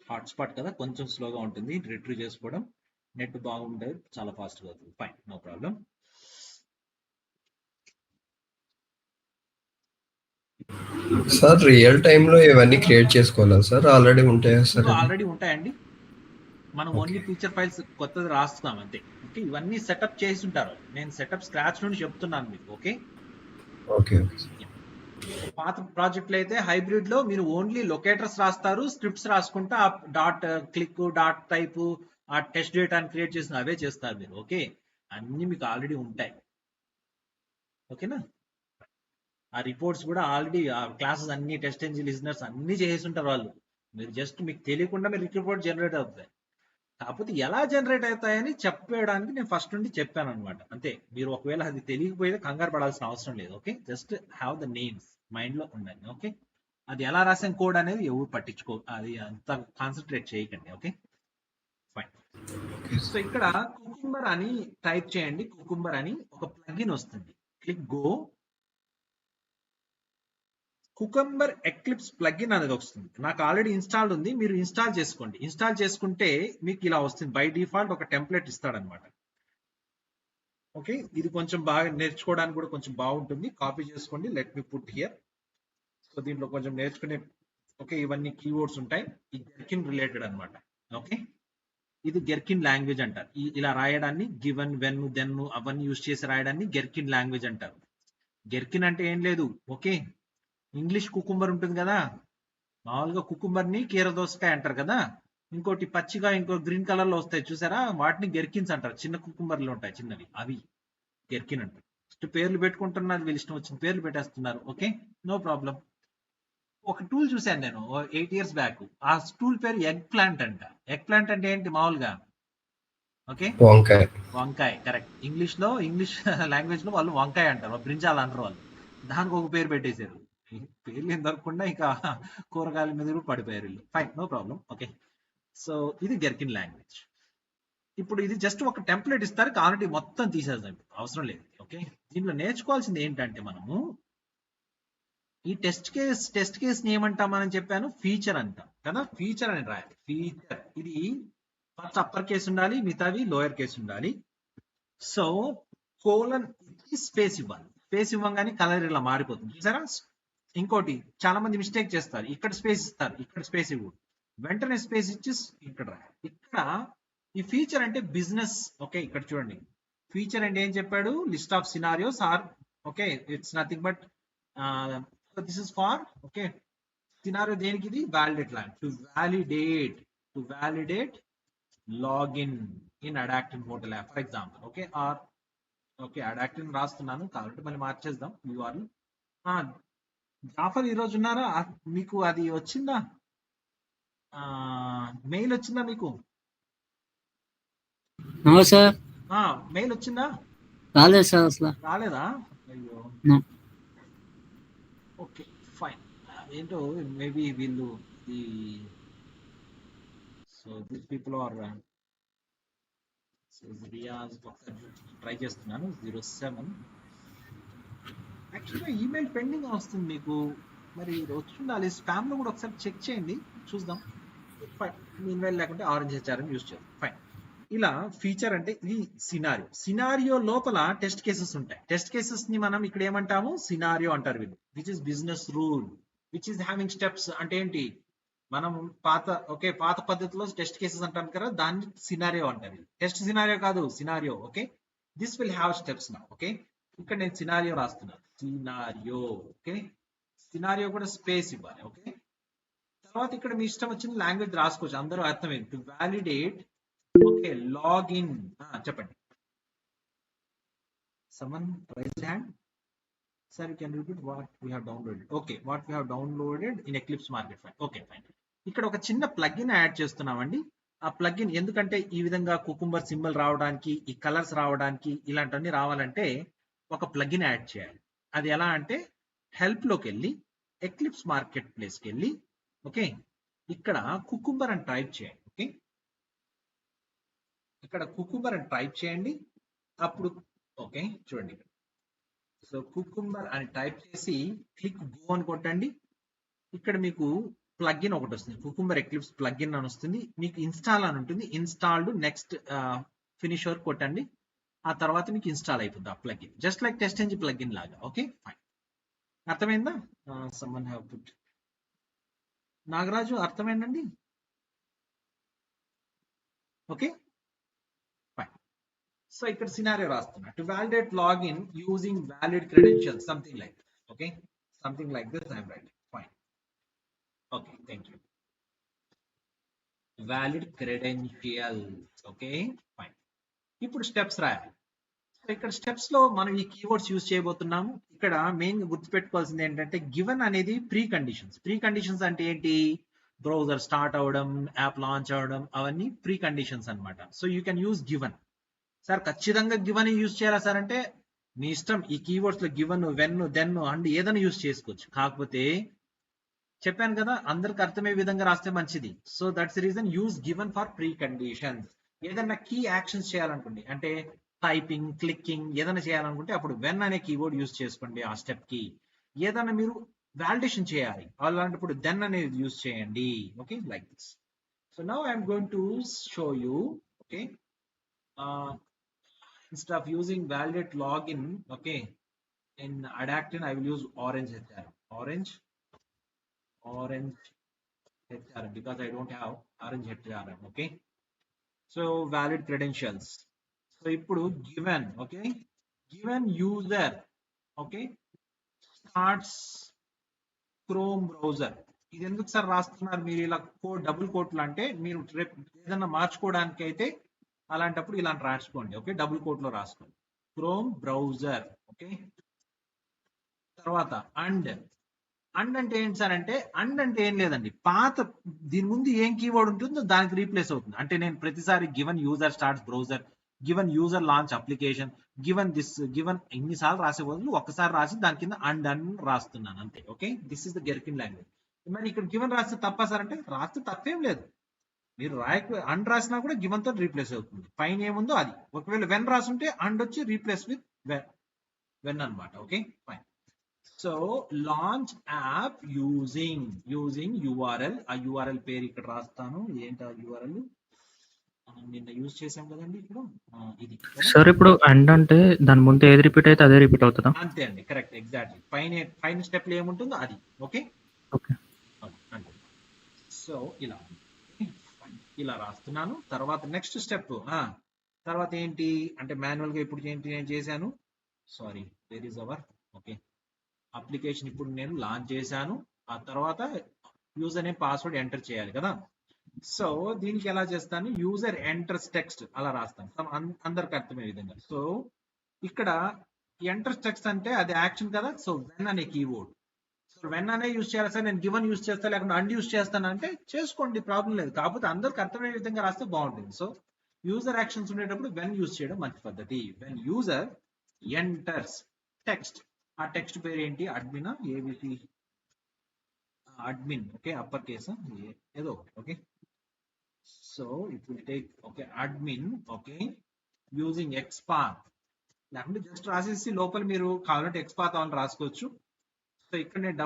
హాట్స్పాట్ కదా, కొంచెం స్లోగా ఉంటుంది రిట్రీవ్ చేసుకోవడం. నెట్ బాగుండేది, చాలా ఫాస్ట్గా అవుతుంది. Fine, no problem. Sir real టైంలో ఇవన్నీ క్రియేట్ చేసుకోవాలా సార్? ఆల్రెడీ ఉంటాయా సార్? ఆల్రెడీ ఉంటాయండి. మనం ఓన్లీ ఫీచర్ ఫైల్స్ కొత్తది రాస్తున్నాం అంతే. ఓకే, ఇవన్నీ సెటప్ చేసి ఉంటారు. నేను సెటప్ స్క్రాచ్ నుండి చెప్తున్నాను మీకు. Okay, okay. పాత ప్రాజెక్టులు అయితే హైబ్రిడ్ లో మీరు ఓన్లీ లొకేటర్స్ రాస్తారు, స్క్రిప్ట్స్ రాసుకుంటా డాట్ క్లిక్, డాట్ టైప్, ఆ టెస్ట్ డేటాని క్రియేట్ చేసిన అవే చేస్తారు మీరు. ఓకే, అన్ని మీకు ఆల్రెడీ ఉంటాయి. ఓకేనా, ఆ రిపోర్ట్స్ కూడా ఆల్రెడీ, ఆ క్లాసెస్ అన్ని, టెస్ట్ ఎంజిన్ లిజనర్స్ అన్ని చేసి ఉంటారు వాళ్ళు. మీరు జస్ట్ మీకు తెలియకుండా మీరు రిపోర్ట్ జనరేట్ అవుతాయి. కాకపోతే ఎలా జనరేట్ అవుతాయని చెప్పడానికి నేను ఫస్ట్ నుండి చెప్పాను అనమాట. అంతే, మీరు ఒకవేళ అది తెలియకపోతే కంగారు పడాల్సిన అవసరం లేదు. Okay, just have the names mind లో ఉండండి. ఓకే, అది ఎలా రాసిన కోడ్ అనేది ఎవరు పట్టించుకో, అది అంత కాన్సన్ట్రేట్ చేయకండి. Okay, fine. సో ఇక్కడ కుకుంబర్ అని టైప్ చేయండి. కుకుంబర్ అని ఒక ప్లగిన్ వస్తుంది. Click go. Cucumber eclipse plugin అనేది వస్తుంది. నాకు ఆల్రెడీ ఇన్స్టాల్ ఉంది, మీరు ఇన్స్టాల్ చేసుకోండి. ఇన్స్టాల్ చేసుకుంటే మీకు ఇలా వస్తుంది. బై డిఫాల్ట్ ఒక టెంప్లెట్ ఇస్తాడనమాట. ఓకే, ఇది కొంచెం బాగా నేర్చుకోవడానికి కూడా కొంచెం బాగుంటుంది. కాపీ చేసుకోండి. Let me put here. So దీంట్లో కొంచెం నేర్చుకునే, ఓకే, ఇవన్నీ కీవర్డ్స్ ఉంటాయి. ఈ గెర్కిన్ రిలేటెడ్ అనమాట. ఓకే, ఇది గెర్కిన్ లాంగ్వేజ్ అంటారు. ఇలా రాయడాన్ని గివెన్, వెన్, దెన్ అవన్నీ యూజ్ చేసి రాయడాన్ని గెర్కిన్ లాంగ్వేజ్ అంటారు. గెర్కిన్ అంటే ఏం లేదు. ఓకే, ఇంగ్లీష్ కుకుంబర్ ఉంటుంది కదా, మామూలుగా కుకుంబర్ ని కీరదోసకాయ అంటారు కదా, ఇంకోటి పచ్చిగా ఇంకో గ్రీన్ కలర్ లో వస్తాయి చూసారా, వాటిని గెర్కిన్స్ అంటారు. చిన్న కుకుంబర్లు ఉంటాయి చిన్నవి, అవి గెర్కిన్ అంటారు. పేర్లు పెట్టుకుంటున్నారు, వీళ్ళు ఇష్టం వచ్చిన పేర్లు పెట్టేస్తున్నారు. Okay, no problem. ఒక టూల్ చూశాను నేను 8 years బ్యాక్. ఆ టూల్ పేరు ఎగ్ ప్లాంట్ అంట. ఎగ్ ప్లాంట్ అంటే ఏంటి మామూలుగా? ఓకే, వంకాయ. కరెక్ట్. ఇంగ్లీష్ లాంగ్వేజ్ లో వాళ్ళు వంకాయ అంటారు, బ్రింజాల్ అంటారు వాళ్ళు. దానికి ఒక పేరు పెట్టేశారు. పేర్లు ఏం దొరకకుండా ఇక కూరగాయల మీద కూడా పడిపోయారు వీళ్ళు. Fine, no problem. Okay, so ఇది గెర్కిన్ లాంగ్వేజ్. ఇప్పుడు ఇది జస్ట్ ఒక టెంప్లెట్ ఇస్తారు, ఆల్రెడీ మొత్తం తీసేద్దాం, అవసరం లేదు. ఓకే, దీంట్లో నేర్చుకోవాల్సింది ఏంటంటే మనము ఈ టెస్ట్ కేస్ ని ఏమంటామని చెప్పాను, ఫీచర్ అంటాం కదా. ఫీచర్ అని రాయాలి. ఫీచర్ ఇది ఫస్ట్ అప్పర్ కేసు ఉండాలి, మిగతావి లోయర్ కేసు ఉండాలి. సో కోలన్ స్పేస్ ఇవ్వాలి. స్పేస్ ఇవ్వగానే కలర్ ఇలా మారిపోతుంది చూసారా. ఇంకోటి చాలా మంది మిస్టేక్ చేస్తారు, ఇక్కడ స్పేస్ ఇస్తారు, ఇక్కడ స్పేస్ ఇవ్వడు, వెంటనే స్పేస్ ఇచ్చి ఇక్కడ రాయాలి. ఇక్కడ ఈ ఫీచర్ అంటే బిజినెస్. ఓకే, ఇక్కడ చూడండి, ఫీచర్ అంటే ఏం చెప్పాడు, list of scenarios are. Okay, it's nothing but this is for. Okay, scenario దేనికి? ఇది validate long, to validate login in adaptive hotel app for example. Okay, or okay, adaptive రాస్తున్నాను కాబట్టి మళ్ళీ మార్చేద్దాం. యూఆర్ఎల్. జాఫర్ ఈరోజు ఉన్నారా? మీకు అది వచ్చిందా, మెయిల్ వచ్చిందా మీకు? సార్ మెయిల్ వచ్చిందా? రాలేదు సార్, అసలు రాలేదా? అయ్యో, ఓకే ఫైన్. ఏంటో మేబీ వీళ్ళు so this people are Riyaz try చేస్తున్నాను. 07 యాక్చువల్గా ఈమెయిల్ పెండింగ్ వస్తుంది మీకు, మరి వచ్చిండాలి. స్పామ్ లో కూడా ఒకసారి చెక్ చేయండి, చూద్దాం. ఫైన్, ఈమెయిల్ లేకుంటే ఆరెంజ్ హెచ్ఆర్ఎం యూస్ చేద్దాం. ఫైన్. ఇలా ఫీచర్ అంటే ఇది సినారియో. సినారియో లోపల టెస్ట్ కేసెస్ ఉంటాయి. టెస్ట్ కేసెస్ ని మనం ఇక్కడ ఏమంటాము, సినారియో అంటారు వీళ్ళు. Which is business rule which is having steps. అంటే ఏంటి, మనం పాత పద్ధతిలో టెస్ట్ కేసెస్ అంటాం కదా, దాన్ని సినారియో అంటారు. టెస్ట్ సినారియో కాదు, scenario. Okay, this will have steps నా. ఓకే, ఇక్కడ నేను సినారియో రాస్తున్నాను, సినారియో. ఓకే, సినారియో కూడా స్పేస్ ఇవ్వాలి. ఓకే, తర్వాత ఇక్కడ మీ ఇష్టం వచ్చిన లాంగ్వేజ్ రాసుకోవచ్చు, అందరూ అర్థమైంది. To validate. Okay, login. చెప్పండి. Someone raise hand. Sir, you can repeat what we have downloaded. Okay, what we have downloaded in Eclipse Market. Fine. Okay, fine. ఇక్కడ ఒక చిన్న ప్లగిన్ యాడ్ చేస్తున్నామండి. ఆ ప్లగిన్ ఎందుకంటే ఈ విధంగా కుకుంబర్ సింబల్ రావడానికి, ఈ కలర్స్ రావడానికి, ఇలాంటివన్నీ రావాలంటే ఒక ప్లగిన్ యాడ్ చేయాలి. అది ఎలా అంటే హెల్ప్ లోకి వెళ్ళి ఎక్లిప్స్ మార్కెట్ ప్లేస్కి వెళ్ళి, ఓకే, ఇక్కడ కుకుంబర్ అని టైప్ చేయండి. ఓకే, ఇక్కడ కుకుంబర్ అని టైప్ చేయండి. అప్పుడు ఓకే చూడండి, సో కుకుంబర్ అని టైప్ చేసి క్లిక్ గో అని కొట్టండి. ఇక్కడ మీకు ప్లగిన్ ఒకటి వస్తుంది, కుకుంబర్ ఎక్లిప్స్ ప్లగిన్ అని వస్తుంది. మీకు ఇన్స్టాల్ అని ఉంటుంది, ఇన్స్టాల్డ్ నెక్స్ట్ ఫినిష్ వర్క్ కొట్టండి. ఆ తర్వాత మీకు ఇన్స్టాల్ అయిపోతుంది ఆ plugin, just like test engine plugin లాగా. Okay, fine. అర్థమైందా? Someone have put. నాగరాజు అర్థమైందండి? ఓకే, సో ఇక్కడ సినారియో రాస్తున్నా. To validate login using valid credentials, something like this. Okay, something like this I'm writing. Fine. Okay, thank you. Valid credentials. Okay, fine. ఇప్పుడు steps రాయాలి. So ఇక్కడ steps లో మనం ఈ keywords use చేయబోతున్నాము. ఇక్కడ మెయిన్ గా గుర్తుపెట్టుకోవాల్సింది ఏంటంటే గివెన్ అనేది ప్రీ కండిషన్స్. ప్రీ కండిషన్స్ అంటే ఏంటి, బ్రౌజర్ స్టార్ట్ అవడం, యాప్ లాంచ్ అవడం, అవన్నీ ప్రీ కండిషన్స్ అన్నమాట. So you can use given. Sir ఖచ్చితంగా గివెన్ యూజ్ చేయాలా సార్ అంటే మీ ఇష్టం. ఈ కీవర్డ్స్ లో గివెన్, వెన్, దెన్ అండ్ ఏదైనా యూజ్ చేసుకోవచ్చు. కాకపోతే చెప్పాను కదా, అందరికి అర్థమయ్యే విధంగా రాస్తే మంచిది. So that's reason use given for pre conditions. ఏదైనా కీ యాక్షన్స్ చేయాలనుకోండి, అంటే టైపింగ్, క్లిక్కింగ్ ఏదైనా చేయాలనుకుంటే అప్పుడు వెన్ అనే కీవర్డ్ యూజ్ చేసుకోండి ఆ స్టెప్ కి. ఏదైనా మీరు వాలిడేషన్ చేయాలి అలాంటప్పుడు దెన్ అనేది యూజ్ చేయండి. Okay, like this. So now I'm going to show you. Okay, instead of using validate login, okay, in Adaptin I will use orange HRM. Orange HRM because I don't have orange HRM. Okay, so valid credentials. So ఇప్పుడు given, okay, given user, okay, starts Chrome browser. ఇది ఎందుకు sir రాస్తున్నారు మీరు ఇలా double కోట్లు అంటే, మీరు ఏదైనా మార్చుకోవడానికి అయితే అలాంటప్పుడు ఇలాంటి రాసుకోండి. ఓకే, డబుల్ కోట్ లో రాసుకోండి, క్రోమ్ బ్రౌజర్. ఓకే, తర్వాత అండ్ అంటే ఏంటి సార్ అంటే, అండ్ అంటే ఏం లేదండి, పాత దీని ముందు ఏం కీవర్డ్ ఉంటుందో దానికి రీప్లేస్ అవుతుంది. అంటే నేను ప్రతిసారి given user starts browser, given user launch application, given this, given ఇన్నిసార్లు రాసే బదులు ఒక్కసారి రాసి దాని కింద అండ్ అని రాస్తున్నాను అంతే. Okay, this is the Gherkin language. మరి ఇక్కడ గివెన్ రాస్తే తప్పా సార్ అంటే, రాస్తే తప్పేం లేదు. మీరు అండ్ రాసినా కూడా గివెన్ తో రీప్లేస్ అవుతుంది. పైన ఏముందో అది. ఒకవేళ వెన్ రాసుంటే అండ్ వచ్చి రీప్లేస్ విత్ వెన్ అన్నమాట. Okay, fine. So launch app using URL. ఆ యూఆర్ఎల్ పేరు ఇక్కడ రాస్తాను. ఏంటి ఆ యూఆర్ఎల్, నిన్న యూజ్ చేసాం కదండి ఇప్పుడు ఇది. సార్ ఇప్పుడు అండ్ అంటే దాని ముందు ఏది రిపీట్ అయితే అదే రిపీట్ అవుతుందా? అంతే అండి, కరెక్ట్, ఎగ్జాక్ట్లీ. పైన స్టెప్ లో ఏముంటుందో అది. ఓకే, అంతే. సో ఇలా రాస్తున్నాను. తర్వాత నెక్స్ట్ స్టెప్, తర్వాత ఏంటి అంటే మాన్యువల్ గా ఇప్పుడు ఏంటి నేను చేశాను, sorry where is our, okay, application ఇప్పుడు నేను లాంచ్ చేశాను. ఆ తర్వాత యూజర్ నేమ్ పాస్వర్డ్ ఎంటర్ చేయాలి కదా. సో దీనికి ఎలా చేస్తాను, యూజర్ ఎంటర్స్ టెక్స్ట్ అలా రాస్తాను అందరికి అర్థమయ్యే విధంగా. సో ఇక్కడ ఎంటర్స్ టెక్స్ట్ అంటే అది యాక్షన్ కదా. సో వెన్ అనే కీవర్డ్, సో వెన్ అనే యూజ్ చేయాలి సార్, నేను గివెన్ యూజ్ చేస్తా లేకుండా అండ్ యూజ్ చేస్తాను అంటే చేసుకోండి, ప్రాబ్లం లేదు. కాకపోతే అందరికి అర్థమయ్యే విధంగా రాస్తే బాగుంటుంది. సో యూజర్ యాక్షన్స్ ఉండేటప్పుడు వెన్ యూజ్ చేయడం మంచి పద్ధతి. వెన్ యూజర్ ఎంటర్స్ టెక్స్ట్, ఆ టెక్స్ట్ పేరు ఏంటి, admin, ABC admin. Okay, upper case ఏదో. Okay, so it will take, okay, admin. Okay, using XPath. లేకుంటే జస్ట్ రాసేసి లోపల మీరు కావాలంటే ఎక్స్పాత్ అని రాసుకోవచ్చు. సో ఇక్కడ నేను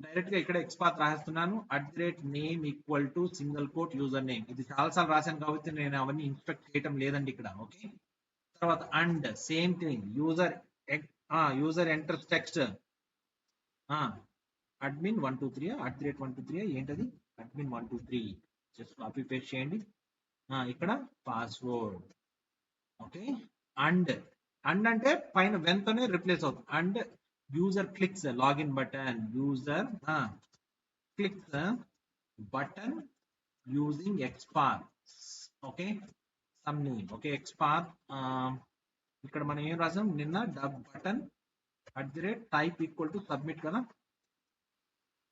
డైరెక్ట్ గా ఇక్కడ ఎక్స్పాత్ రాస్తున్నాను. @name equal to single quote user name. ఇది చాలాసార్లు రాశాను కాబట్టి నేను అవన్నీ ఇన్స్పెక్ట్ చేయటం లేదండి ఇక్కడ. ఓకే, తర్వాత and same thing user enter text admin 123 @123 ఏంటది admin 123 జస్ట్ కాపీ పేస్ట్ చేయండి. ఇక్కడ పాస్వర్డ్. ఓకే, అండ్ అంటే పైన వెంటనే రిప్లేస్ అవుతుంది. And user clicks login button, user clicks button using XPath. Okay, some name. Okay, XPath ఇక్కడ మనం ఏం రాసాం నిన్న dub button @type equal to submit కదా.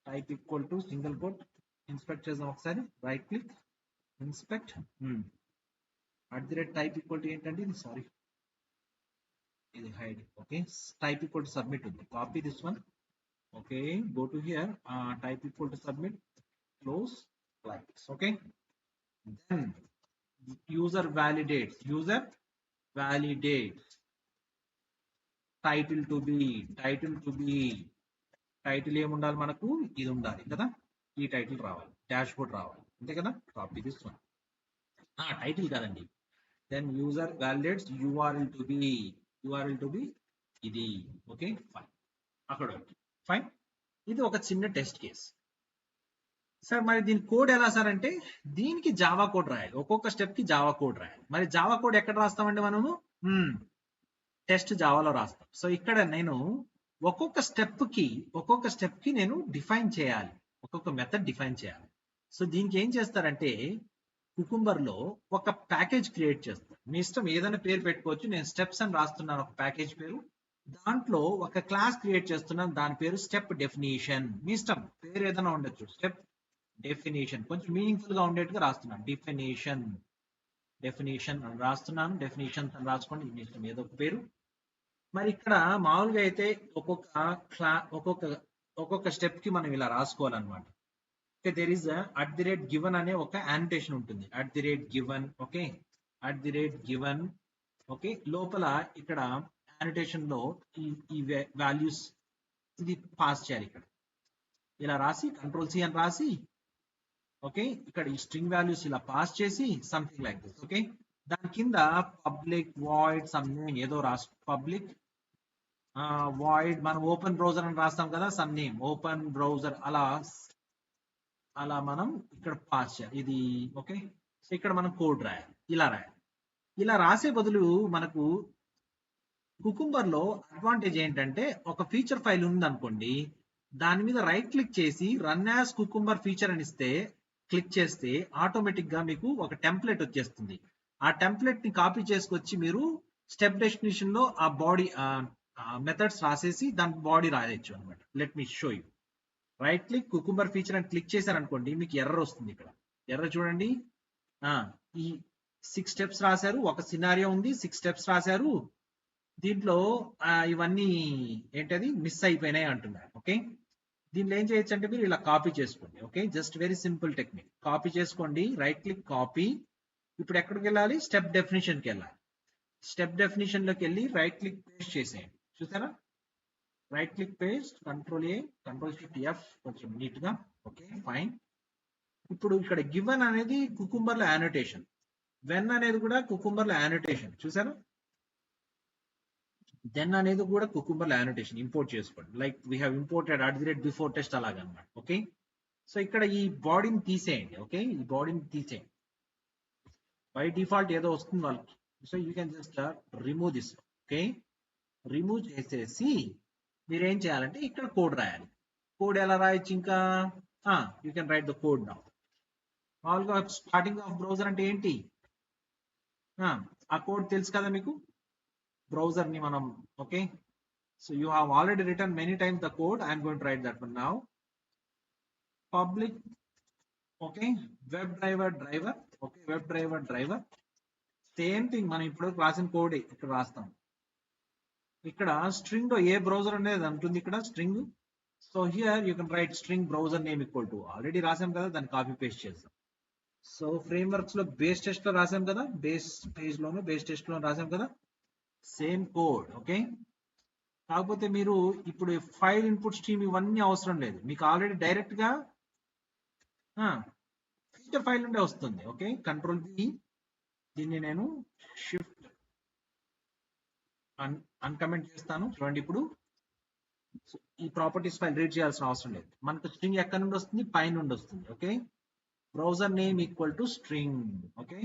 Type equal to single quote inspect చేద్దాం ఒకసారి. Right click inspect @type equal to ఏంటంటే ఇది సారీ ఇది hide. Okay, type equal to submit ఉంది. Copy this one. Okay, go to here type equal to submit close like this. Okay, then user validates title to be title ఏముండాలి మనకు, ఇది ఉండాలి కదా. ఈ టైటిల్ రావాలి, డాష్ బోర్డ్ రావాలి, అంతే కదా. Copy this one. టైటిల్ కాదండి. Then user validates URL to be ఇది. Okay, fine. అక్కడ ఫైన్. ఇది ఒక చిన్న టెస్ట్ కేస్. సార్ మరి దీని కోడ్ ఎలా సార్ అంటే దీనికి జావా కోడ్ రాయాలి. ఒక్కొక్క స్టెప్ కి జావా కోడ్ రాయాలి. మరి జావా కోడ్ ఎక్కడ రాస్తామండి మనము? టెస్ట్ జావాలో రాస్తాం. సో ఇక్కడ నేను ఒక్కొక్క స్టెప్ కి నేను డిఫైన్ చేయాలి, ఒక్కొక్క మెథడ్ డిఫైన్ చేయాలి. సో దీనికి ఏం చేస్తారంటే కుకుంబర్ లో ఒక ప్యాకేజ్ క్రియేట్ చేస్తారు. మీ ఇష్టం ఏదైనా పేరు పెట్టుకోవచ్చు. నేను స్టెప్స్ అని రాస్తున్నాను ఒక ప్యాకేజ్ పేరు. దాంట్లో ఒక క్లాస్ క్రియేట్ చేస్తున్నాను, దాని పేరు స్టెప్ డెఫినేషన్. మీ ఇష్టం పేరు ఏదైనా ఉండొచ్చు. స్టెప్ డెఫినేషన్ కొంచెం మీనింగ్ఫుల్ గా ఉండేట్టుగా రాస్తున్నాను. డెఫినేషన్ అని రాస్తున్నాను. డెఫినేషన్ అని రాసుకోండి, మీ ఇష్టం ఏదో ఒక పేరు. మరి ఇక్కడ మామూలుగా అయితే ఒక్కొక్క స్టెప్ కి మనం ఇలా రాసుకోవాలన్నమాట. ఓకే, దేర్ ఇస్ @given అనే ఒక యానిటేషన్ ఉంటుంది. @given. Okay, @given. ఓకే, లోపల ఇక్కడ యానిటేషన్ లో ఈ వాల్యూస్ ఇది పాస్ చేయాలి. ఇక్కడ ఇలా రాసి Ctrl+C అని రాసి, ఓకే, ఇక్కడ ఈ స్ట్రింగ్ వాల్యూస్ ఇలా పాస్ చేసి సంథింగ్ లైక్ దిస్. ఓకే, దాని కింద పబ్లిక్ వాయిడ్ సమ్ నేమ్ ఏదో రాసు. పబ్లిక్ వాయిడ్ మనం ఓపెన్ బ్రౌజర్ అని రాస్తాం కదా, సమ్ నేమ్ ఓపెన్ బ్రౌజర్. అలా మనం ఇక్కడ పాస్ చేయాలి ఇది. ఓకే, సో ఇక్కడ మనం కోడ్ రాయాలి. ఇలా రాసే బదులు మనకు కుకుంబర్ లో అడ్వాంటేజ్ ఏంటంటే ఒక ఫీచర్ ఫైల్ ఉంది అనుకోండి, దాని మీద రైట్ క్లిక్ చేసి రన్ యాజ్ కుకుంబర్ ఫీచర్ అని క్లిక్ చేస్తే ఆటోమేటిక్ గా మీకు ఒక టెంప్లెట్ వచ్చేస్తుంది. ఆ టెంప్లెట్ ని కాపీ చేసుకొచ్చి మీరు స్టెప్ డెఫినేషన్ లో ఆ బాడీ మెథడ్స్ రాసేసి దాని బాడీ రాయొచ్చు అనమాట. Let me show you. Right click cucumber feature అని క్లిక్ చేశారనుకోండి, మీకు ఎర్రర్ వస్తుంది. ఇక్కడ ఎర్రర్ చూడండి. ఈ 6 స్టెప్స్ రాశారు, ఒక సినారియో ఉంది, 6 స్టెప్స్ రాశారు. దీంట్లో ఇవన్నీ ఏంటది మిస్ అయిపోయినాయి అంటున్నారు. ఓకే, దీనిలో ఏం చేయొచ్చు అంటే మీరు ఇలా కాపీ చేసుకోండి. Okay, just very simple technique. Copy చేసుకోండి, రైట్ క్లిక్ కాపీ. ఇప్పుడు ఎక్కడికి వెళ్ళాలి? స్టెప్ డెఫినేషన్కి వెళ్ళాలి. స్టెప్ డెఫినేషన్ లోకి వెళ్ళి రైట్ క్లిక్ పేస్ట్ చేసేయండి. చూసారా? Right click paste, Ctrl+A, Ctrl+Shift+F కొంచెం నీట్ గా. Okay, fine. ఇప్పుడు ఇక్కడ గివెన్ అనేది కుకుంబర్ లో యానోటేషన్, వెన్ అనేది కూడా కుకుంబర్ లో యానోటేషన్. చూసారా? దెన్ అనేది కూడా కుకుంబర్ లో యానోటేషన్ ఇంపోర్ట్ చేసుకోండి. Like we have imported @before test అలాగనమాట. ఓకే, సో ఇక్కడ ఈ బాడీని తీసేయండి. ఓకే, ఈ బాడీని తీసేయండి. బై డిఫాల్ట్ ఏదో వస్తుంది వాళ్ళకి. So you can just remove this. Okay, remove చేసేసి మీరు ఏం చేయాలంటే ఇక్కడ కోడ్ రాయాలి. కోడ్ ఎలా రాయొచ్చు? ఇంకా you can right the code now. మామూలుగా స్టార్టింగ్ ఆఫ్ బ్రౌజర్ అంటే ఏంటి? ఆ కోడ్ తెలుసు కదా మీకు, బ్రౌజర్ ని మనం. Okay, so you have already return many times the code. I'm going to right that one now. Public, okay, web driver. Okay, web driver same thing. మనం ఇప్పుడు రాసిన కోడ్ ఇక్కడ రాస్తాం. ఇక్కడ స్ట్రింగ్ లో ఏ బ్రౌజర్ అనేది ఉంటుంది ఇక్కడ string. So here you can right string browser name equal to, already రాసాం కదా, దాన్ని కాపీ పేస్ట్ చేస్తాం. సో ఫ్రేమ్ వర్క్స్ లో బేస్ టెస్ట్ లో రాసాం కదా, బేస్ టెస్ట్ లో రాసాం కదా. Same code. ఓకే, కాకపోతే మీరు ఇప్పుడు ఫైల్ ఇన్పుట్ స్ట్రీమ్ ఇవన్నీ అవసరం లేదు, మీకు ఆల్రెడీ డైరెక్ట్ గా ఫీచర్ ఫైల్ నుండే వస్తుంది. ఓకే, కంట్రోల్ బి, దీన్ని నేను షిఫ్ట్ అన్కమెంట్ చేస్తాను. చూడండి ఇప్పుడు ఈ ప్రాపర్టీస్ ఫైల్ రీడ్ చేయాల్సిన అవసరం లేదు, మనకు స్ట్రింగ్ ఎక్కడి నుండి వస్తుంది, పై నుండి వస్తుంది. Okay, browser name equal to string. Okay,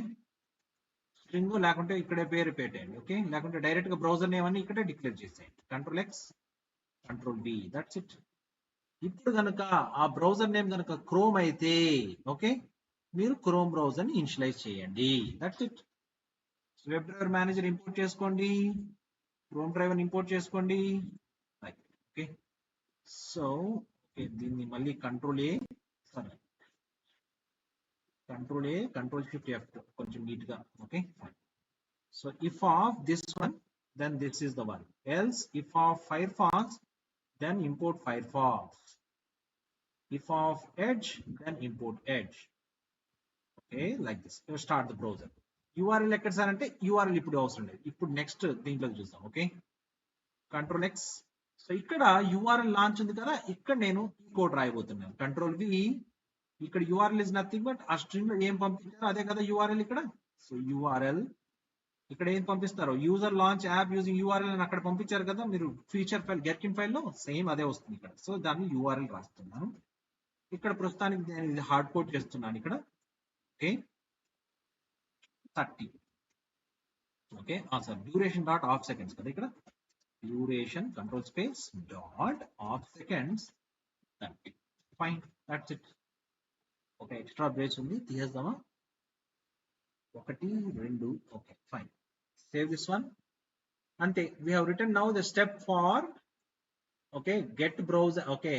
string లేకుంటే ఇక్కడే పేరు పెట్టేయండి. ఓకే, లేకుంటే డైరెక్ట్ గా బ్రౌజర్ నేమ్ అని ఇక్కడే డిక్లేర్ చేసేయండి. Control X, control B, that's it. ఇప్పుడు కనుక ఆ బ్రౌజర్ నేమ్ కనుక క్రోమ్ అయితే ఓకే, మీరు క్రోమ్ బ్రౌజర్ ని ఇనిషియలైజ్ చేయండి. That's it. Web driver manager import చేసుకోండి, క్రోమ్ డ్రైవర్ ఇంపోర్ట్ చేసుకోండి. ఓకే, సో దీన్ని మళ్ళీ కంట్రోల్ ఏ, సరే control A, control shift F కొంచెం నీట్ గా. Okay, so if of this one then this is the one, else if of Firefox then import Firefox. If of Edge, then import Edge. Okay, like this. You start the browser. URL ఎక్కడ sir అంటే URL ఇప్పుడు అవసరం లేదు, ఇప్పుడు next దీంట్లో చూద్దాం. Okay, control X. So ఇక్కడ URL launch ఉంది కదా, ఇక్కడ నేను ఈ కోడ్ రాయబోతున్నాను. కంట్రోల్ వి, ఇక్కడ URL ఇస్ నథింగ్ బట్ ఆ స్ట్రింగ్ లో ఏం పంపించారో అదే కదా URL ఇక్కడ. సో URL ఇక్కడ ఏం పంపిస్తారు, user launch app using URL అని అక్కడ పంపించారు కదా మీరు ఫీచర్ ఫైల్ గెట్ఇన్ ఫైల్ లో, సేమ్ అదే వస్తుంది ఇక్కడ. సో దాన్ని URL రాస్తున్నాను ఇక్కడ. ప్రస్తుతానికి నేను ఇది హార్డ్ కోడ్ చేస్తున్నాను ఇక్కడ. Okay, 30. Okay, sir duration dot of seconds కదా ఇక్కడ, duration control space dot of seconds 30. Fine, that's it. ఒక ఎక్స్ట్రా బ్రేస్ ఉంది, తీసేద్దామా, 1 2. Okay, fine, save this one. అంతే, we have written now the step for okay get browser. Okay,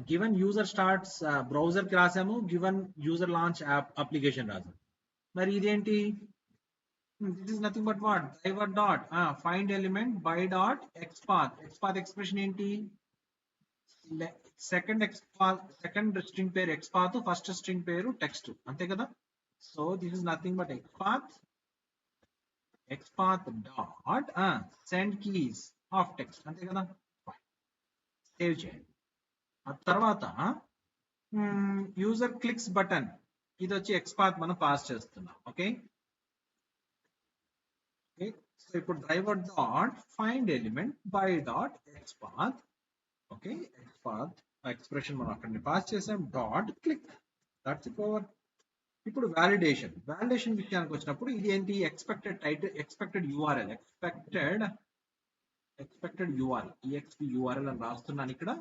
given user starts browser కి రాసాము, given user launch app application రాసాము. మరి ఇదేంటి, this is nothing but what, driver dot find element by dot xpath. xpath expression ఏంటి, second string పేరు xpath, first string పేరు text, అంతే కదా. So this is nothing but xpath dot send keys of text, అంతే కదా. Save చేయండి. ఆ తర్వాత యూజర్ క్లిక్స్ బటన్, ఇది వచ్చి xpath మనం పాస్ చేస్తున్నాం. ఓకే, సో ఇప్పుడు driver dot find element by dot xpath. Okay, xpath expression మనం అక్కడ పాస్ చేసాం, dot click, that's it, over. ఇప్పుడు వ్యాలిడేషన్ విషయానికి వచ్చినప్పుడు ఇది ఏంటి, expected title, expected URL, expected URL, EXP URL అని రాస్తున్నాను ఇక్కడ.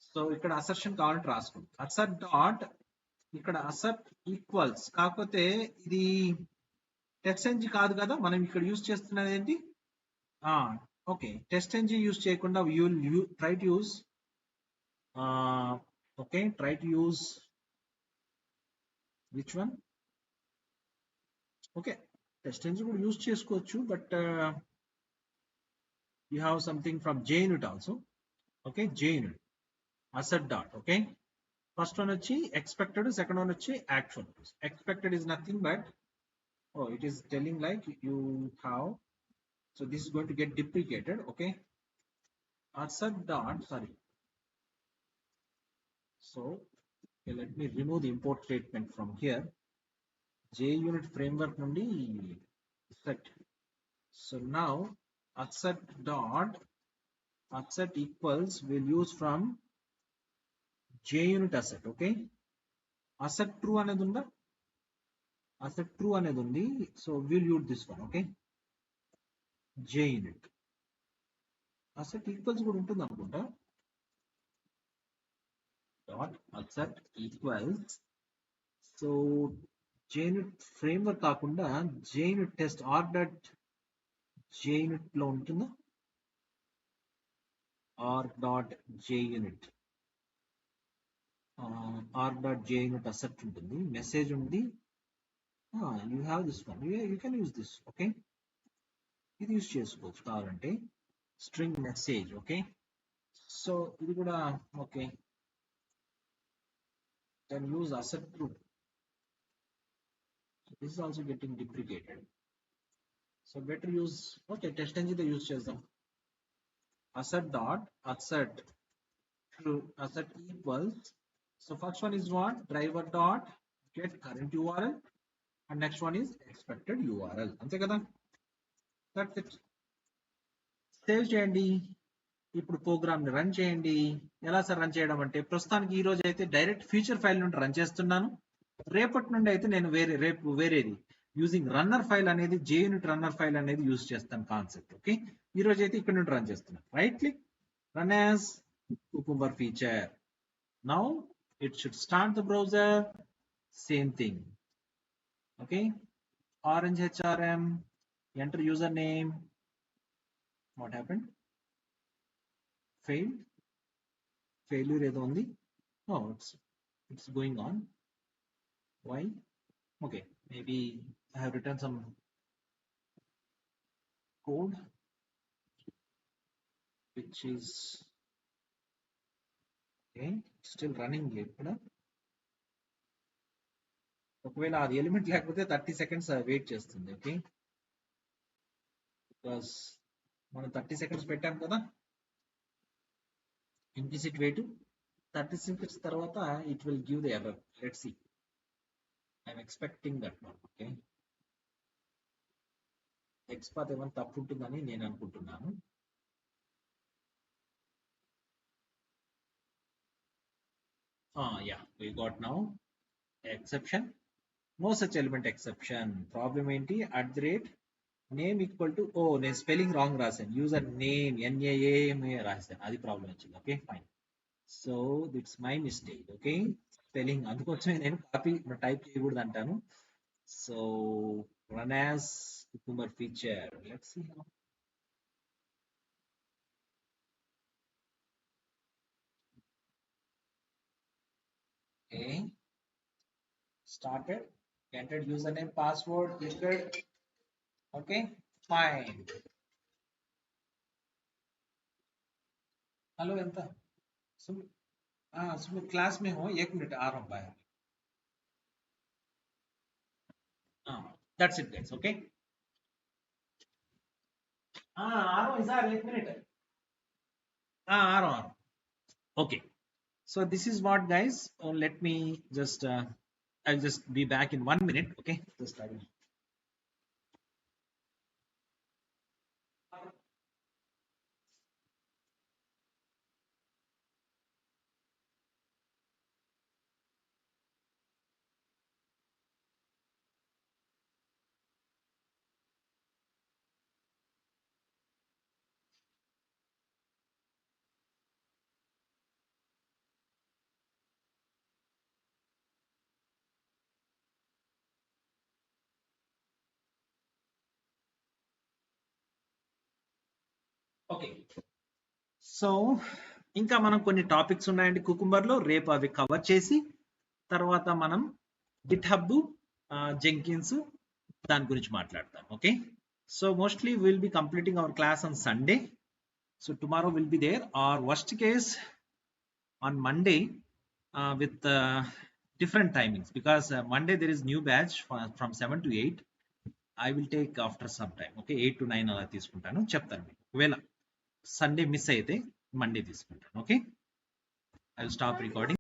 సో ఇక్కడ అసర్షన్ కావాలంటే రాసుకోండి, అసర్ట్ డాట్, ఇక్కడ అసర్ట్ ఈక్వల్స్, కాకపోతే ఇది టెస్ట్ఎన్జీ కాదు కదా మనం ఇక్కడ యూజ్ చేస్తున్నది ఏంటి. ఓకే, టెస్ట్ఎన్జీ యూజ్ చేయకుండా try to use okay, try to use which one. Okay, TestNG కూడా యూజ్ చేసుకోవచ్చు, but you have something from JUnit also. Okay, JUnit asset dot. Okay, first one వచ్చి expected, second one వచ్చి actual. Expected is nothing but it is telling like you have, so this is going to get deprecated. Okay, asset dot, sorry, so okay, let me remove the import statement from here. JUnit framework నుండి set. So now asset dot asset equals we'll use from JUnit asset. Okay, asset true అనేది ఉందా, asset true అనేది ఉంది, so we'll use this one. Okay, JUnit asset equals కూడా ఉంటుంది అనుకుంటా, dot asset equals, so JUnit framework కాకుండా JUnit test r dot JUnit లో ఉంటుందా, r dot JUnit, r dot JUnit asset ఉంటుంది, మెసేజ్ ఉంది. You have this one, you can use this. Okay, ఇది use చేసుకోవచ్చు కావాలంటే, స్ట్రింగ్ మెసేజ్. ఓకే, సో ఇది కూడా okay, can use asset true. This is also getting deprecated. So better use okay test engine use చేద్దాం. asset dot asset equals, so first one is what, driver dot get current URL and next one is expected URL. అంతే కదా, that's it. Save చేయండి. ఇప్పుడు programme ని run చేయండి. ఎలా sir run చేయడం అంటే, ప్రస్తుతానికి ఈ రోజు అయితే డైరెక్ట్ ఫీచర్ ఫైల్ నుండి రన్ చేస్తున్నాను. రేపటి నుండి అయితే నేను వేరేది యూజింగ్ రన్నర్ ఫైల్ అనేది, JUnit రన్నర్ ఫైల్ అనేది యూజ్ చేస్తాను కాన్సెప్ట్. ఓకే, ఈ రోజు అయితే ఇక్కడ నుండి రన్ చేస్తున్నాను. Right click, run as Cucumber feature. Now it should start the browser. Same thing. Okay, orange HRM, enter username. What happened? Failed. Failure ఏదో ఉంది. Oh, it's going on. Why? Okay, maybe I have written some code which is okay, still running ఇక్కడ. ఒకవేళ అది element లేకపోతే 30 seconds wait చేస్తుంది. Okay, because మనం 30 seconds పెట్టాం కదా ఇంప్లిసిట్ వెయిట్. 30 సెకండ్స్ తర్వాత it will give the error. Let's see, I'm expecting that one. Okay, XPath ఏమైనా తప్పు ఉంటుందని నేను అనుకుంటున్నాను. Yeah, we got now exception. No such element exception. Problem ఏంటి, name equal to, నేను స్పెల్లింగ్ రాంగ్ రాశాను. User name NAME రాశాను, అది ప్రాబ్లం వచ్చింది. Okay fine, so that's my mistake. Okay, spelling అందుకోసమే నేను కాపీ టైప్ చేయకూడదు అంటాను. So run as Cucumber feature. Let's see how. Okay, started, entered username, password, clicked. Okay, fine. Hello ఎంత सुन class में हो, 1 मिनट आ रहा हूँ बाहर. That's it guys. Okay, आ रहा हूँ सर, 1 मिनट. आ रहा हूँ. Okay, so this is what guys, let me just I'll just be back in 1 minute. Okay, just I will. Okay, so ఇంకా మనం కొన్ని టాపిక్స్ ఉన్నాయండి కుకుంబర్ లో. రేపు అవి కవర్ చేసి తర్వాత మనం గిట్హబ్, జెంకిన్స్ దాని గురించి మాట్లాడతాం. Okay, so mostly will be completing our class on Sunday. So tomorrow will be there, or worst case on Monday with different timings, because Monday there is new batch from 7 to 8. I will take after some time. Okay, 8 to 9 అలా తీసుకుంటాను, చెప్తాను మీకు. ఒకవేళ Sunday miss అయితే Monday తీసుకుంటాను. Okay, I will stop recording.